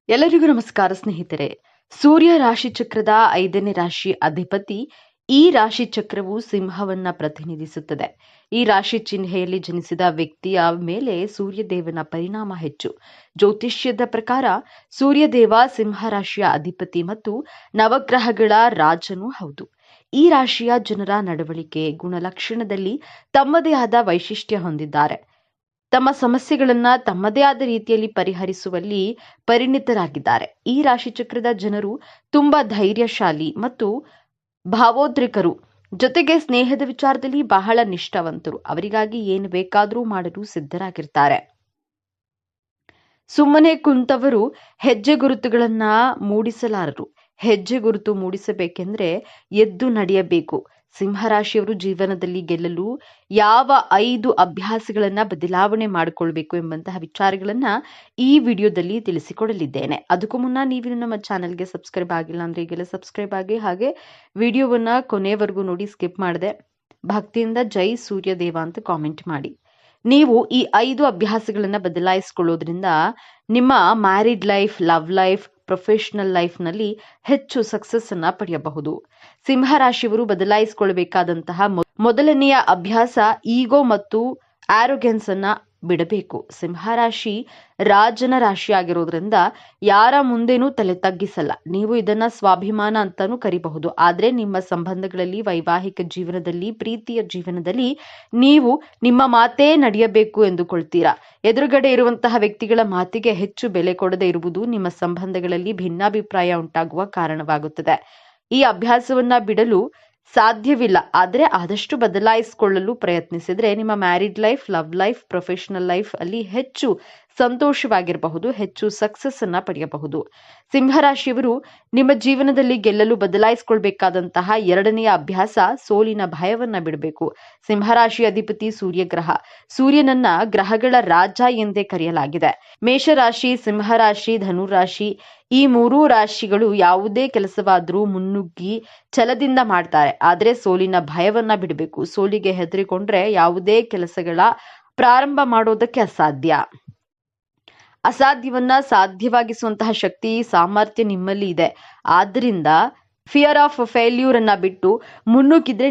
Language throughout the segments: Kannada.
ಎಲ್ಲರಿಗೂ ನಮಸ್ಕಾರ ಸ್ನೇಹಿತರೆ. ಸೂರ್ಯ ರಾಶಿ ಚಕ್ರದ 5ನೇ ರಾಶಿ ಅಧಿಪತಿ. ಈ ರಾಶಿ ಚಕ್ರವು ಸಿಂಹವನ್ನ ಪ್ರತಿನಿಧಿಸುತ್ತದೆ. ಈ ರಾಶಿ ಚಿಹ್ನೆಯಲ್ಲಿ ಜನಿಸಿದ ವ್ಯಕ್ತಿಯ ಮೇಲೆ ಸೂರ್ಯದೇವನ ಪರಿಣಾಮ ಹೆಚ್ಚು. ಜ್ಯೋತಿಷ್ಯದ ಪ್ರಕಾರ ಸೂರ್ಯದೇವ ಸಿಂಹ ರಾಶಿಯ ಅಧಿಪತಿ ಮತ್ತು ನವಗ್ರಹಗಳ ರಾಜನೂ ಹೌದು. ಈ ರಾಶಿಯ ಜನರ ನಡವಳಿಕೆ ಗುಣಲಕ್ಷಣದಲ್ಲಿ ತಮ್ಮದೇ ಆದ ವೈಶಿಷ್ಟ್ಯ ಹೊಂದಿದ್ದಾರೆ. ತಮ್ಮ ಸಮಸ್ಯೆಗಳನ್ನ ತಮ್ಮದೇ ಆದ ರೀತಿಯಲ್ಲಿ ಪರಿಹರಿಸುವಲ್ಲಿ ಪರಿಣಿತರಾಗಿದ್ದಾರೆ. ಈ ರಾಶಿ ಚಕ್ರದ ಜನರು ತುಂಬಾ ಧೈರ್ಯಶಾಲಿ ಮತ್ತು ಭಾವೋದ್ರಿಕರು. ಜೊತೆಗೆ ಸ್ನೇಹದ ವಿಚಾರದಲ್ಲಿ ಬಹಳ ನಿಷ್ಠಾವಂತರು. ಅವರಿಗಾಗಿ ಏನು ಬೇಕಾದರೂ ಮಾಡಲು ಸಿದ್ಧರಾಗಿರ್ತಾರೆ. ಸುಮ್ಮನೆ ಕುಂತವರು ಹೆಜ್ಜೆ ಗುರುತುಗಳನ್ನ ಮೂಡಿಸಲಾರರು. ಹೆಜ್ಜೆ ಗುರುತು ಮೂಡಿಸಬೇಕೆಂದ್ರೆ ಎದ್ದು ನಡೆಯಬೇಕು. ಸಿಂಹರಾಶಿಯವರು ಜೀವನದಲ್ಲಿ ಗೆಲ್ಲಲು ಯಾವ 5 ಅಭ್ಯಾಸಗಳನ್ನ ಬದಲಾವಣೆ ಮಾಡಿಕೊಳ್ಬೇಕು ಎಂಬಂತಹ ವಿಚಾರಗಳನ್ನ ಈ ವಿಡಿಯೋದಲ್ಲಿ ತಿಳಿಸಿಕೊಡಲಿದ್ದೇನೆ. ಅದಕ್ಕೂ ಮುನ್ನ ನೀವು ನಮ್ಮ ಚಾನೆಲ್ಗೆ ಸಬ್ಸ್ಕ್ರೈಬ್ ಆಗಿಲ್ಲ ಅಂದ್ರೆ ಈಗೆಲ್ಲ ಸಬ್ಸ್ಕ್ರೈಬ್ ಆಗಿ, ಹಾಗೆ ವಿಡಿಯೋವನ್ನ ಕೊನೆವರೆಗೂ ನೋಡಿ, ಸ್ಕಿಪ್ ಮಾಡದೆ ಭಕ್ತಿಯಿಂದ ಜೈ ಸೂರ್ಯದೇವ ಅಂತ ಕಾಮೆಂಟ್ ಮಾಡಿ. ನೀವು ಈ 5 ಅಭ್ಯಾಸಗಳನ್ನ ಬದಲಾಯಿಸಿಕೊಳ್ಳೋದ್ರಿಂದ ನಿಮ್ಮ married life, love life, professional life ನಲ್ಲಿ ಹೆಚ್ಚು ಸಕ್ಸಸ್ ಅನ್ನ ಪಡೆಯಬಹುದು. ಸಿಂಹರಾಶಿಯವರು ಬದಲಾಯಿಸಿಕೊಳ್ಳಬೇಕಾದಂತಹ ಮೊದಲನೆಯ ಅಭ್ಯಾಸ ಈಗೋ ಮತ್ತು ಆರೋಗ್ಯನ್ಸ್ ಅನ್ನ ಬಿಡಬೇಕು. ಸಿಂಹರಾಶಿ ರಾಜನ ರಾಶಿ ಆಗಿರೋದ್ರಿಂದ ಯಾರ ಮುಂದೆನೂ ತಲೆ ತಗ್ಗಿಸಲ್ಲ. ನೀವು ಇದನ್ನ ಸ್ವಾಭಿಮಾನ ಅಂತಾನೂ ಕರಿಬಹುದು. ಆದ್ರೆ ನಿಮ್ಮ ಸಂಬಂಧಗಳಲ್ಲಿ, ವೈವಾಹಿಕ ಜೀವನದಲ್ಲಿ, ಪ್ರೀತಿಯ ಜೀವನದಲ್ಲಿ ನೀವು ನಿಮ್ಮ ಮಾತೇ ನಡೆಯಬೇಕು ಎಂದುಕೊಳ್ತೀರಾ. ಎದುರುಗಡೆ ಇರುವಂತಹ ವ್ಯಕ್ತಿಗಳ ಮಾತಿಗೆ ಹೆಚ್ಚು ಬೆಲೆ ಕೊಡದೇ ಇರುವುದು ನಿಮ್ಮ ಸಂಬಂಧಗಳಲ್ಲಿ ಭಿನ್ನಾಭಿಪ್ರಾಯ ಉಂಟಾಗುವ ಕಾರಣವಾಗುತ್ತದೆ. ಈ ಅಭ್ಯಾಸವನ್ನ ಬಿಡಲು ಸಾಧ್ಯವಿಲ್ಲ. ಆದರೆ ಆದಷ್ಟು ಬದಲಾಯಿಸಿಕೊಳ್ಳಲು ಪ್ರಯತ್ನಿಸಿದ್ರೆ ನಿಮ್ಮ married life, love life, professional life ಅಲ್ಲಿ ಹೆಚ್ಚು ಸಂತೋಷವಾಗಿರಬಹುದು, ಹೆಚ್ಚು ಸಕ್ಸಸ್ ಅನ್ನ ಪಡೆಯಬಹುದು. ಸಿಂಹರಾಶಿಯವರು ನಿಮ್ಮ ಜೀವನದಲ್ಲಿ ಗೆಲ್ಲಲು ಬದಲಾಯಿಸಿಕೊಳ್ಬೇಕಾದಂತಹ 2ನೆಯ ಅಭ್ಯಾಸ ಸೋಲಿನ ಭಯವನ್ನ ಬಿಡಬೇಕು. ಸಿಂಹರಾಶಿ ಅಧಿಪತಿ ಸೂರ್ಯಗ್ರಹ. ಸೂರ್ಯನನ್ನ ಗ್ರಹಗಳ ರಾಜ ಎಂದೇ ಕರೆಯಲಾಗಿದೆ. ಮೇಷರಾಶಿ, ಸಿಂಹರಾಶಿ, ಧನುರಾಶಿ ಈ 3 ರಾಶಿಗಳು ಯಾವುದೇ ಕೆಲಸವಾದರೂ ಮುನ್ನುಗ್ಗಿ ಛಲದಿಂದ ಮಾಡ್ತಾರೆ. ಆದ್ರೆ ಸೋಲಿನ ಭಯವನ್ನ ಬಿಡಬೇಕು. ಸೋಲಿಗೆ ಹೆದರಿಕೊಂಡ್ರೆ ಯಾವುದೇ ಕೆಲಸಗಳ ಪ್ರಾರಂಭ ಮಾಡೋದಕ್ಕೆ ಅಸಾಧ್ಯವನ್ನ ಸಾಧ್ಯವಾಗಿಸುವಂತಹ ಶಕ್ತಿ, ಸಾಮರ್ಥ್ಯ ನಿಮ್ಮಲ್ಲಿ ಇದೆ. ಆದ್ರಿಂದ ಫಿಯರ್ ಆಫ್ ಫೇಲ್ಯೂರ್ ಅನ್ನ ಬಿಟ್ಟು ಮುನ್ನುಗ್ಗಿದ್ರೆ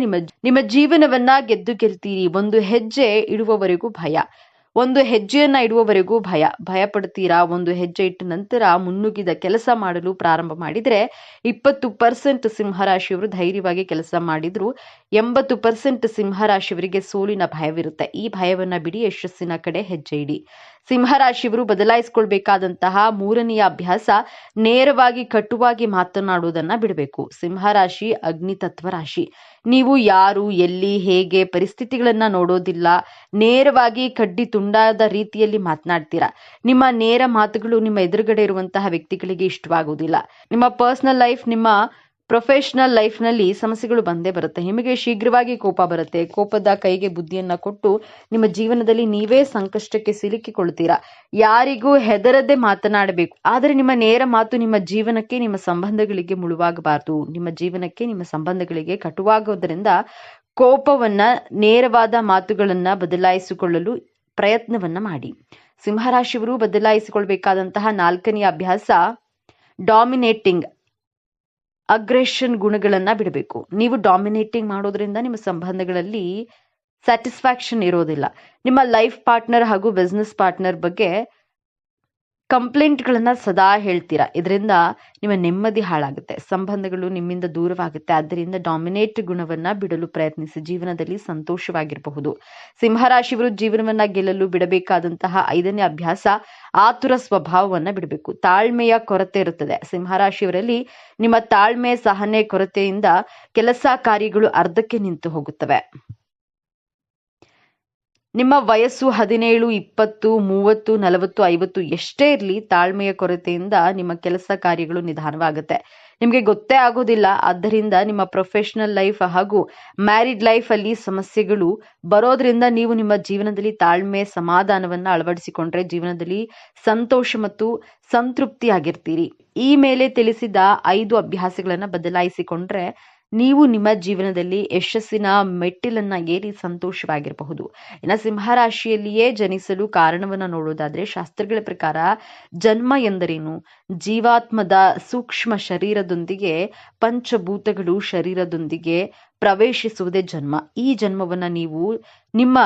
ನಿಮ್ಮ ಜೀವನವನ್ನ ಗೆಲ್ತೀರಿ. ಒಂದು ಹೆಜ್ಜೆಯನ್ನ ಇಡುವವರೆಗೂ ಭಯ ಪಡ್ತೀರಾ. ಒಂದು ಹೆಜ್ಜೆ ಇಟ್ಟ ನಂತರ ಮುನ್ನುಗ್ಗಿದ ಕೆಲಸ ಮಾಡಲು ಪ್ರಾರಂಭ ಮಾಡಿದ್ರೆ 20% ಸಿಂಹರಾಶಿಯವರು ಧೈರ್ಯವಾಗಿ ಕೆಲಸ ಮಾಡಿದ್ರು 80% ಸಿಂಹರಾಶಿಯವರಿಗೆ ಸೋಲಿನ ಭಯವಿರುತ್ತೆ. ಈ ಭಯವನ್ನ ಬಿಡಿ, ಯಶಸ್ಸಿನ ಕಡೆ ಹೆಜ್ಜೆ ಇಡಿ. ಸಿಂಹರಾಶಿಯವರು ಬದಲಾಯಿಸಿಕೊಳ್ಬೇಕಾದಂತಹ 3ನೆಯ ಅಭ್ಯಾಸ ನೇರವಾಗಿ, ಕಟುವಾಗಿ ಮಾತನಾಡುವುದನ್ನ ಬಿಡಬೇಕು. ಸಿಂಹರಾಶಿ ಅಗ್ನಿ ತತ್ವ ರಾಶಿ. ನೀವು ಯಾರು, ಎಲ್ಲಿ, ಹೇಗೆ ಪರಿಸ್ಥಿತಿಗಳನ್ನ ನೋಡೋದಿಲ್ಲ. ನೇರವಾಗಿ ಕಡ್ಡಿ ತುಂಡಾದ ರೀತಿಯಲ್ಲಿ ಮಾತನಾಡ್ತೀರಾ. ನಿಮ್ಮ ನೇರ ಮಾತುಗಳು ನಿಮ್ಮ ಎದುರುಗಡೆ ಇರುವಂತಹ ವ್ಯಕ್ತಿಗಳಿಗೆ ಇಷ್ಟವಾಗುವುದಿಲ್ಲ. ನಿಮ್ಮ ಪರ್ಸನಲ್ ಲೈಫ್, ನಿಮ್ಮ ಪ್ರೊಫೆಷನಲ್ ಲೈಫ್ ನಲ್ಲಿ ಸಮಸ್ಯೆಗಳು ಬಂದೇ ಬರುತ್ತೆ. ನಿಮಗೆ ಶೀಘ್ರವಾಗಿ ಕೋಪ ಬರುತ್ತೆ. ಕೋಪದ ಕೈಗೆ ಬುದ್ಧಿಯನ್ನ ಕೊಟ್ಟು ನಿಮ್ಮ ಜೀವನದಲ್ಲಿ ನೀವೇ ಸಂಕಷ್ಟಕ್ಕೆ ಸಿಲುಕಿಕೊಳ್ತೀರಾ. ಯಾರಿಗೂ ಹೆದರದೆ ಮಾತನಾಡಬೇಕು. ಆದರೆ ನಿಮ್ಮ ನೇರ ಮಾತು ನಿಮ್ಮ ಜೀವನಕ್ಕೆ, ನಿಮ್ಮ ಸಂಬಂಧಗಳಿಗೆ ಮುಳುವಾಗಬಾರದು. ನಿಮ್ಮ ಜೀವನಕ್ಕೆ, ನಿಮ್ಮ ಸಂಬಂಧಗಳಿಗೆ ಕಟುವಾಗೋದ್ರಿಂದ ಕೋಪವನ್ನ, ನೇರವಾದ ಮಾತುಗಳನ್ನ ಬದಲಾಯಿಸಿಕೊಳ್ಳಲು ಪ್ರಯತ್ನವನ್ನ ಮಾಡಿ. ಸಿಂಹರಾಶಿಯವರು ಬದಲಾಯಿಸಿಕೊಳ್ಬೇಕಾದಂತಹ 4ನೆಯ ಅಭ್ಯಾಸ ಡಾಮಿನೇಟಿಂಗ್, ಅಗ್ರೆಷನ್ ಗುಣಗಳನ್ನ ಬಿಡಬೇಕು. ನೀವು ಡಾಮಿನೇಟಿಂಗ್ ಮಾಡೋದ್ರಿಂದ ನಿಮ್ಮ ಸಂಬಂಧಗಳಲ್ಲಿ ಸ್ಯಾಟಿಸ್ಫ್ಯಾಕ್ಷನ್ ಇರೋದಿಲ್ಲ. ನಿಮ್ಮ ಲೈಫ್ ಪಾರ್ಟ್ನರ್ ಹಾಗೂ ಬಿಸ್ನೆಸ್ ಪಾರ್ಟ್ನರ್ ಬಗ್ಗೆ ಕಂಪ್ಲೇಂಟ್ಗಳನ್ನ ಸದಾ ಹೇಳ್ತೀರಾ. ಇದರಿಂದ ನಿಮ್ಮ ನೆಮ್ಮದಿ ಹಾಳಾಗುತ್ತೆ, ಸಂಬಂಧಗಳು ನಿಮ್ಮಿಂದ ದೂರವಾಗುತ್ತೆ. ಆದ್ದರಿಂದ ಡಾಮಿನೇಟ್ ಗುಣವನ್ನ ಬಿಡಲು ಪ್ರಯತ್ನಿಸಿ. ಜೀವನದಲ್ಲಿ ಸಂತೋಷವಾಗಿರಬಹುದು. ಸಿಂಹರಾಶಿಯವರು ಜೀವನವನ್ನ ಗೆಲ್ಲಲು ಬಿಡಬೇಕಾದಂತಹ 5ನೇ ಅಭ್ಯಾಸ ಆತುರ ಸ್ವಭಾವವನ್ನ ಬಿಡಬೇಕು. ತಾಳ್ಮೆಯ ಕೊರತೆ ಇರುತ್ತದೆ. ಸಿಂಹರಾಶಿಯವರಲ್ಲಿ ನಿಮ್ಮ ತಾಳ್ಮೆ, ಸಹನೆ ಕೊರತೆಯಿಂದ ಕೆಲಸ ಕಾರ್ಯಗಳು ಅರ್ಧಕ್ಕೆ ನಿಂತು ಹೋಗುತ್ತವೆ. ನಿಮ್ಮ ವಯಸ್ಸು 17, 20, 30, 40, 50 ಎಷ್ಟೇ ಇರಲಿ, ತಾಳ್ಮೆಯ ಕೊರತೆಯಿಂದ ನಿಮ್ಮ ಕೆಲಸ ಕಾರ್ಯಗಳು ನಿಧಾನವಾಗುತ್ತೆ. ನಿಮಗೆ ಗೊತ್ತೇ ಆಗೋದಿಲ್ಲ. ಆದ್ದರಿಂದ ನಿಮ್ಮ ಪ್ರೊಫೆಷನಲ್ ಲೈಫ್ ಹಾಗೂ ಮ್ಯಾರಿಡ್ ಲೈಫ್ ಅಲ್ಲಿ ಸಮಸ್ಯೆಗಳು ಬರೋದ್ರಿಂದ ನೀವು ನಿಮ್ಮ ಜೀವನದಲ್ಲಿ ತಾಳ್ಮೆ, ಸಮಾಧಾನವನ್ನ ಅಳವಡಿಸಿಕೊಂಡ್ರೆ ಜೀವನದಲ್ಲಿ ಸಂತೋಷ ಮತ್ತು ಸಂತೃಪ್ತಿಯಾಗಿರ್ತೀರಿ. ಈ ಮೇಲೆ ತಿಳಿಸಿದ 5 ಅಭ್ಯಾಸಗಳನ್ನ ಬದಲಾಯಿಸಿಕೊಂಡ್ರೆ ನೀವು ನಿಮ್ಮ ಜೀವನದಲ್ಲಿ ಯಶಸ್ಸಿನ ಮೆಟ್ಟಿಲನ್ನ ಏರಿ ಸಂತೋಷವಾಗಿರಬಹುದು. ಇನ್ನು ಸಿಂಹರಾಶಿಯಲ್ಲಿಯೇ ಜನಿಸಲು ಕಾರಣವನ್ನ ನೋಡೋದಾದ್ರೆ ಶಾಸ್ತ್ರಗಳ ಪ್ರಕಾರ ಜನ್ಮ ಎಂದರೇನು? ಜೀವಾತ್ಮದ ಸೂಕ್ಷ್ಮ ಶರೀರದೊಂದಿಗೆ ಪಂಚಭೂತಗಳು ಶರೀರದೊಂದಿಗೆ ಪ್ರವೇಶಿಸುವುದೇ ಜನ್ಮ. ಈ ಜನ್ಮವನ್ನ ನೀವು ನಿಮ್ಮ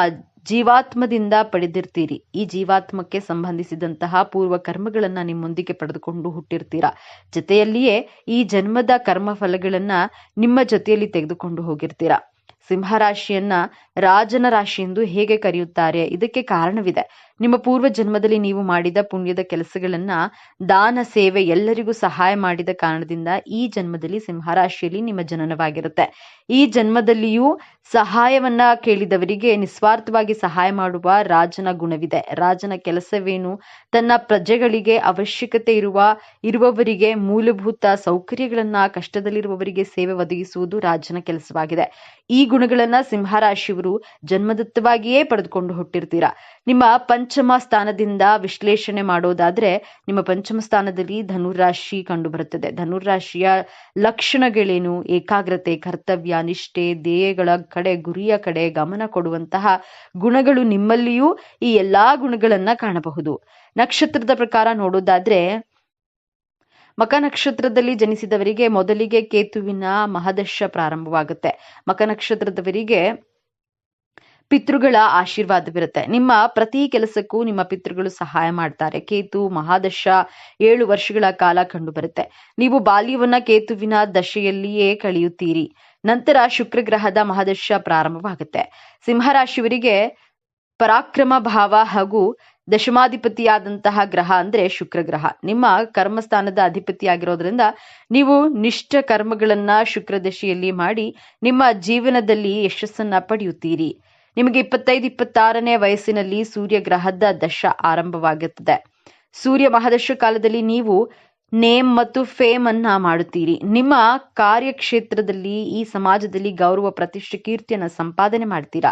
ಜೀವಾತ್ಮದಿಂದ ಪಡೆದಿರ್ತೀರಿ. ಈ ಜೀವಾತ್ಮಕ್ಕೆ ಸಂಬಂಧಿಸಿದಂತಹ ಪೂರ್ವ ಕರ್ಮಗಳನ್ನ ನಿಮ್ಮೊಂದಿಗೆ ಪಡೆದುಕೊಂಡು ಹುಟ್ಟಿರ್ತೀರಾ. ಜೊತೆಯಲ್ಲಿಯೇ ಈ ಜನ್ಮದ ಕರ್ಮ ಫಲಗಳನ್ನ ನಿಮ್ಮ ಜೊತೆಯಲ್ಲಿ ತೆಗೆದುಕೊಂಡು ಹೋಗಿರ್ತೀರಾ. ಸಿಂಹರಾಶಿಯನ್ನ ರಾಜನ ರಾಶಿ ಎಂದು ಹೇಗೆ ಕರೆಯುತ್ತಾರೆ? ಇದಕ್ಕೆ ಕಾರಣವಿದೆ. ನಿಮ್ಮ ಪೂರ್ವ ಜನ್ಮದಲ್ಲಿ ನೀವು ಮಾಡಿದ ಪುಣ್ಯದ ಕೆಲಸಗಳನ್ನ, ದಾನ ಸೇವೆ, ಎಲ್ಲರಿಗೂ ಸಹಾಯ ಮಾಡಿದ ಕಾರಣದಿಂದ ಈ ಜನ್ಮದಲ್ಲಿ ಸಿಂಹರಾಶಿಯಲ್ಲಿ ನಿಮ್ಮ ಜನನವಾಗಿರುತ್ತೆ. ಈ ಜನ್ಮದಲ್ಲಿಯೂ ಸಹಾಯವನ್ನ ಕೇಳಿದವರಿಗೆ ನಿಸ್ವಾರ್ಥವಾಗಿ ಸಹಾಯ ಮಾಡುವ ರಾಜನ ಗುಣವಿದೆ. ರಾಜನ ಕೆಲಸವೇನು? ತನ್ನ ಪ್ರಜೆಗಳಿಗೆ ಅವಶ್ಯಕತೆ ಇರುವವರಿಗೆ ಮೂಲಭೂತ ಸೌಕರ್ಯಗಳನ್ನ, ಕಷ್ಟದಲ್ಲಿರುವವರಿಗೆ ಸೇವೆ ಒದಗಿಸುವುದು ರಾಜನ ಕೆಲಸವಾಗಿದೆ. ಈ ಗುಣಗಳನ್ನ ಸಿಂಹರಾಶಿಯವರು ಜನ್ಮದತ್ತವಾಗಿಯೇ ಪಡೆದುಕೊಂಡು ಹುಟ್ಟಿರ್ತೀರಾ. ನಿಮ್ಮ ಪಂಚಮ ಸ್ಥಾನದಿಂದ ವಿಶ್ಲೇಷಣೆ ಮಾಡೋದಾದ್ರೆ ನಿಮ್ಮ ಪಂಚಮ ಸ್ಥಾನದಲ್ಲಿ ಧನುರಾಶಿ ಕಂಡು ಬರುತ್ತದೆ. ಧನುರಾಶಿಯ ಲಕ್ಷಣಗಳೇನು? ಏಕಾಗ್ರತೆ, ಕರ್ತವ್ಯ, ನಿಷ್ಠೆ, ಧ್ಯೇಯಗಳ ಕಡೆ, ಗುರಿಯ ಕಡೆ ಗಮನ ಕೊಡುವಂತಹ ಗುಣಗಳು ನಿಮ್ಮಲ್ಲಿಯೂ ಈ ಎಲ್ಲಾ ಗುಣಗಳನ್ನ ಕಾಣಬಹುದು. ನಕ್ಷತ್ರದ ಪ್ರಕಾರ ನೋಡೋದಾದ್ರೆ ಮಕ ನಕ್ಷತ್ರದಲ್ಲಿ ಜನಿಸಿದವರಿಗೆ ಮೊದಲಿಗೆ ಕೇತುವಿನ ಮಹದಶ ಪ್ರಾರಂಭವಾಗುತ್ತೆ. ಮಕ ನಕ್ಷತ್ರದವರಿಗೆ ಪಿತೃಗಳ ಆಶೀರ್ವಾದವಿರುತ್ತೆ. ನಿಮ್ಮ ಪ್ರತಿ ಕೆಲಸಕ್ಕೂ ನಿಮ್ಮ ಪಿತೃಗಳು ಸಹಾಯ ಮಾಡ್ತಾರೆ. ಕೇತು ಮಹಾದಶ 7 ವರ್ಷಗಳ ಕಾಲ ಕಂಡು ಬರುತ್ತೆ. ನೀವು ಬಾಲ್ಯವನ್ನ ಕೇತುವಿನ ದಶೆಯಲ್ಲಿಯೇ ಕಳೆಯುತ್ತೀರಿ. ನಂತರ ಶುಕ್ರ ಗ್ರಹದ ಮಹಾದಶ ಪ್ರಾರಂಭವಾಗುತ್ತೆ. ಸಿಂಹರಾಶಿಯವರಿಗೆ ಪರಾಕ್ರಮ ಭಾವ ಹಾಗೂ ದಶಮಾಧಿಪತಿಯಾದಂತಹ ಗ್ರಹ ಅಂದ್ರೆ ಶುಕ್ರ ಗ್ರಹ. ನಿಮ್ಮ ಕರ್ಮಸ್ಥಾನದ ಅಧಿಪತಿಯಾಗಿರೋದ್ರಿಂದ ನೀವು ನಿಷ್ಠ ಕರ್ಮಗಳನ್ನ ಶುಕ್ರ ದಶೆಯಲ್ಲಿ ಮಾಡಿ ನಿಮ್ಮ ಜೀವನದಲ್ಲಿ ಯಶಸ್ಸನ್ನ ಪಡೆಯುತ್ತೀರಿ. ನಿಮಗೆ 25-26ನೇ ವಯಸ್ಸಿನಲ್ಲಿ ಸೂರ್ಯ ಗ್ರಹದ ದಶ ಆರಂಭವಾಗುತ್ತದೆ. ಸೂರ್ಯ ಮಹಾದಶ ಕಾಲದಲ್ಲಿ ನೀವು ನೇಮ್ ಮತ್ತು ಫೇಮ್ ಅನ್ನ ಮಾಡುತ್ತೀರಿ. ನಿಮ್ಮ ಕಾರ್ಯಕ್ಷೇತ್ರದಲ್ಲಿ, ಈ ಸಮಾಜದಲ್ಲಿ ಗೌರವ, ಪ್ರತಿಷ್ಠೆ, ಕೀರ್ತಿಯನ್ನ ಸಂಪಾದನೆ ಮಾಡ್ತೀರಾ.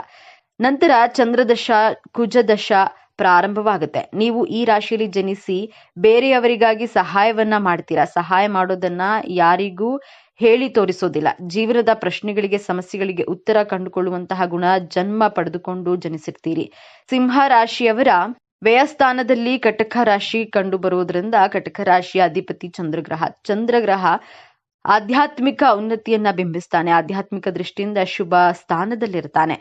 ನಂತರ ಚಂದ್ರದಶ, ಕುಜದಶ ಪ್ರಾರಂಭವಾಗುತ್ತೆ. ನೀವು ಈ ರಾಶಿಯಲ್ಲಿ ಜನಿಸಿ ಬೇರೆಯವರಿಗಾಗಿ ಸಹಾಯವನ್ನ ಮಾಡ್ತೀರಾ. ಸಹಾಯ ಮಾಡೋದನ್ನ ಯಾರಿಗೂ ಹೇಳಿ ತೋರಿಸೋದಿಲ್ಲ. ಜೀವನದ ಪ್ರಶ್ನೆಗಳಿಗೆ, ಸಮಸ್ಯೆಗಳಿಗೆ ಉತ್ತರ ಕಂಡುಕೊಳ್ಳುವಂತಹ ಗುಣ ಜನ್ಮ ಪಡೆದುಕೊಂಡು ಜನಿಸಿರ್ತೀರಿ. ಸಿಂಹ ರಾಶಿಯವರ ವ್ಯಯಸ್ಥಾನದಲ್ಲಿ ಕಟಕ ರಾಶಿ ಕಂಡು ಬರುವುದರಿಂದ ಕಟಕ ರಾಶಿಯ ಅಧಿಪತಿ ಚಂದ್ರಗ್ರಹ. ಚಂದ್ರಗ್ರಹ ಆಧ್ಯಾತ್ಮಿಕ ಉನ್ನತಿಯನ್ನ ಬಿಂಬಿಸ್ತಾನೆ. ಆಧ್ಯಾತ್ಮಿಕ ದೃಷ್ಟಿಯಿಂದ ಶುಭ ಸ್ಥಾನದಲ್ಲಿರ್ತಾನೆ.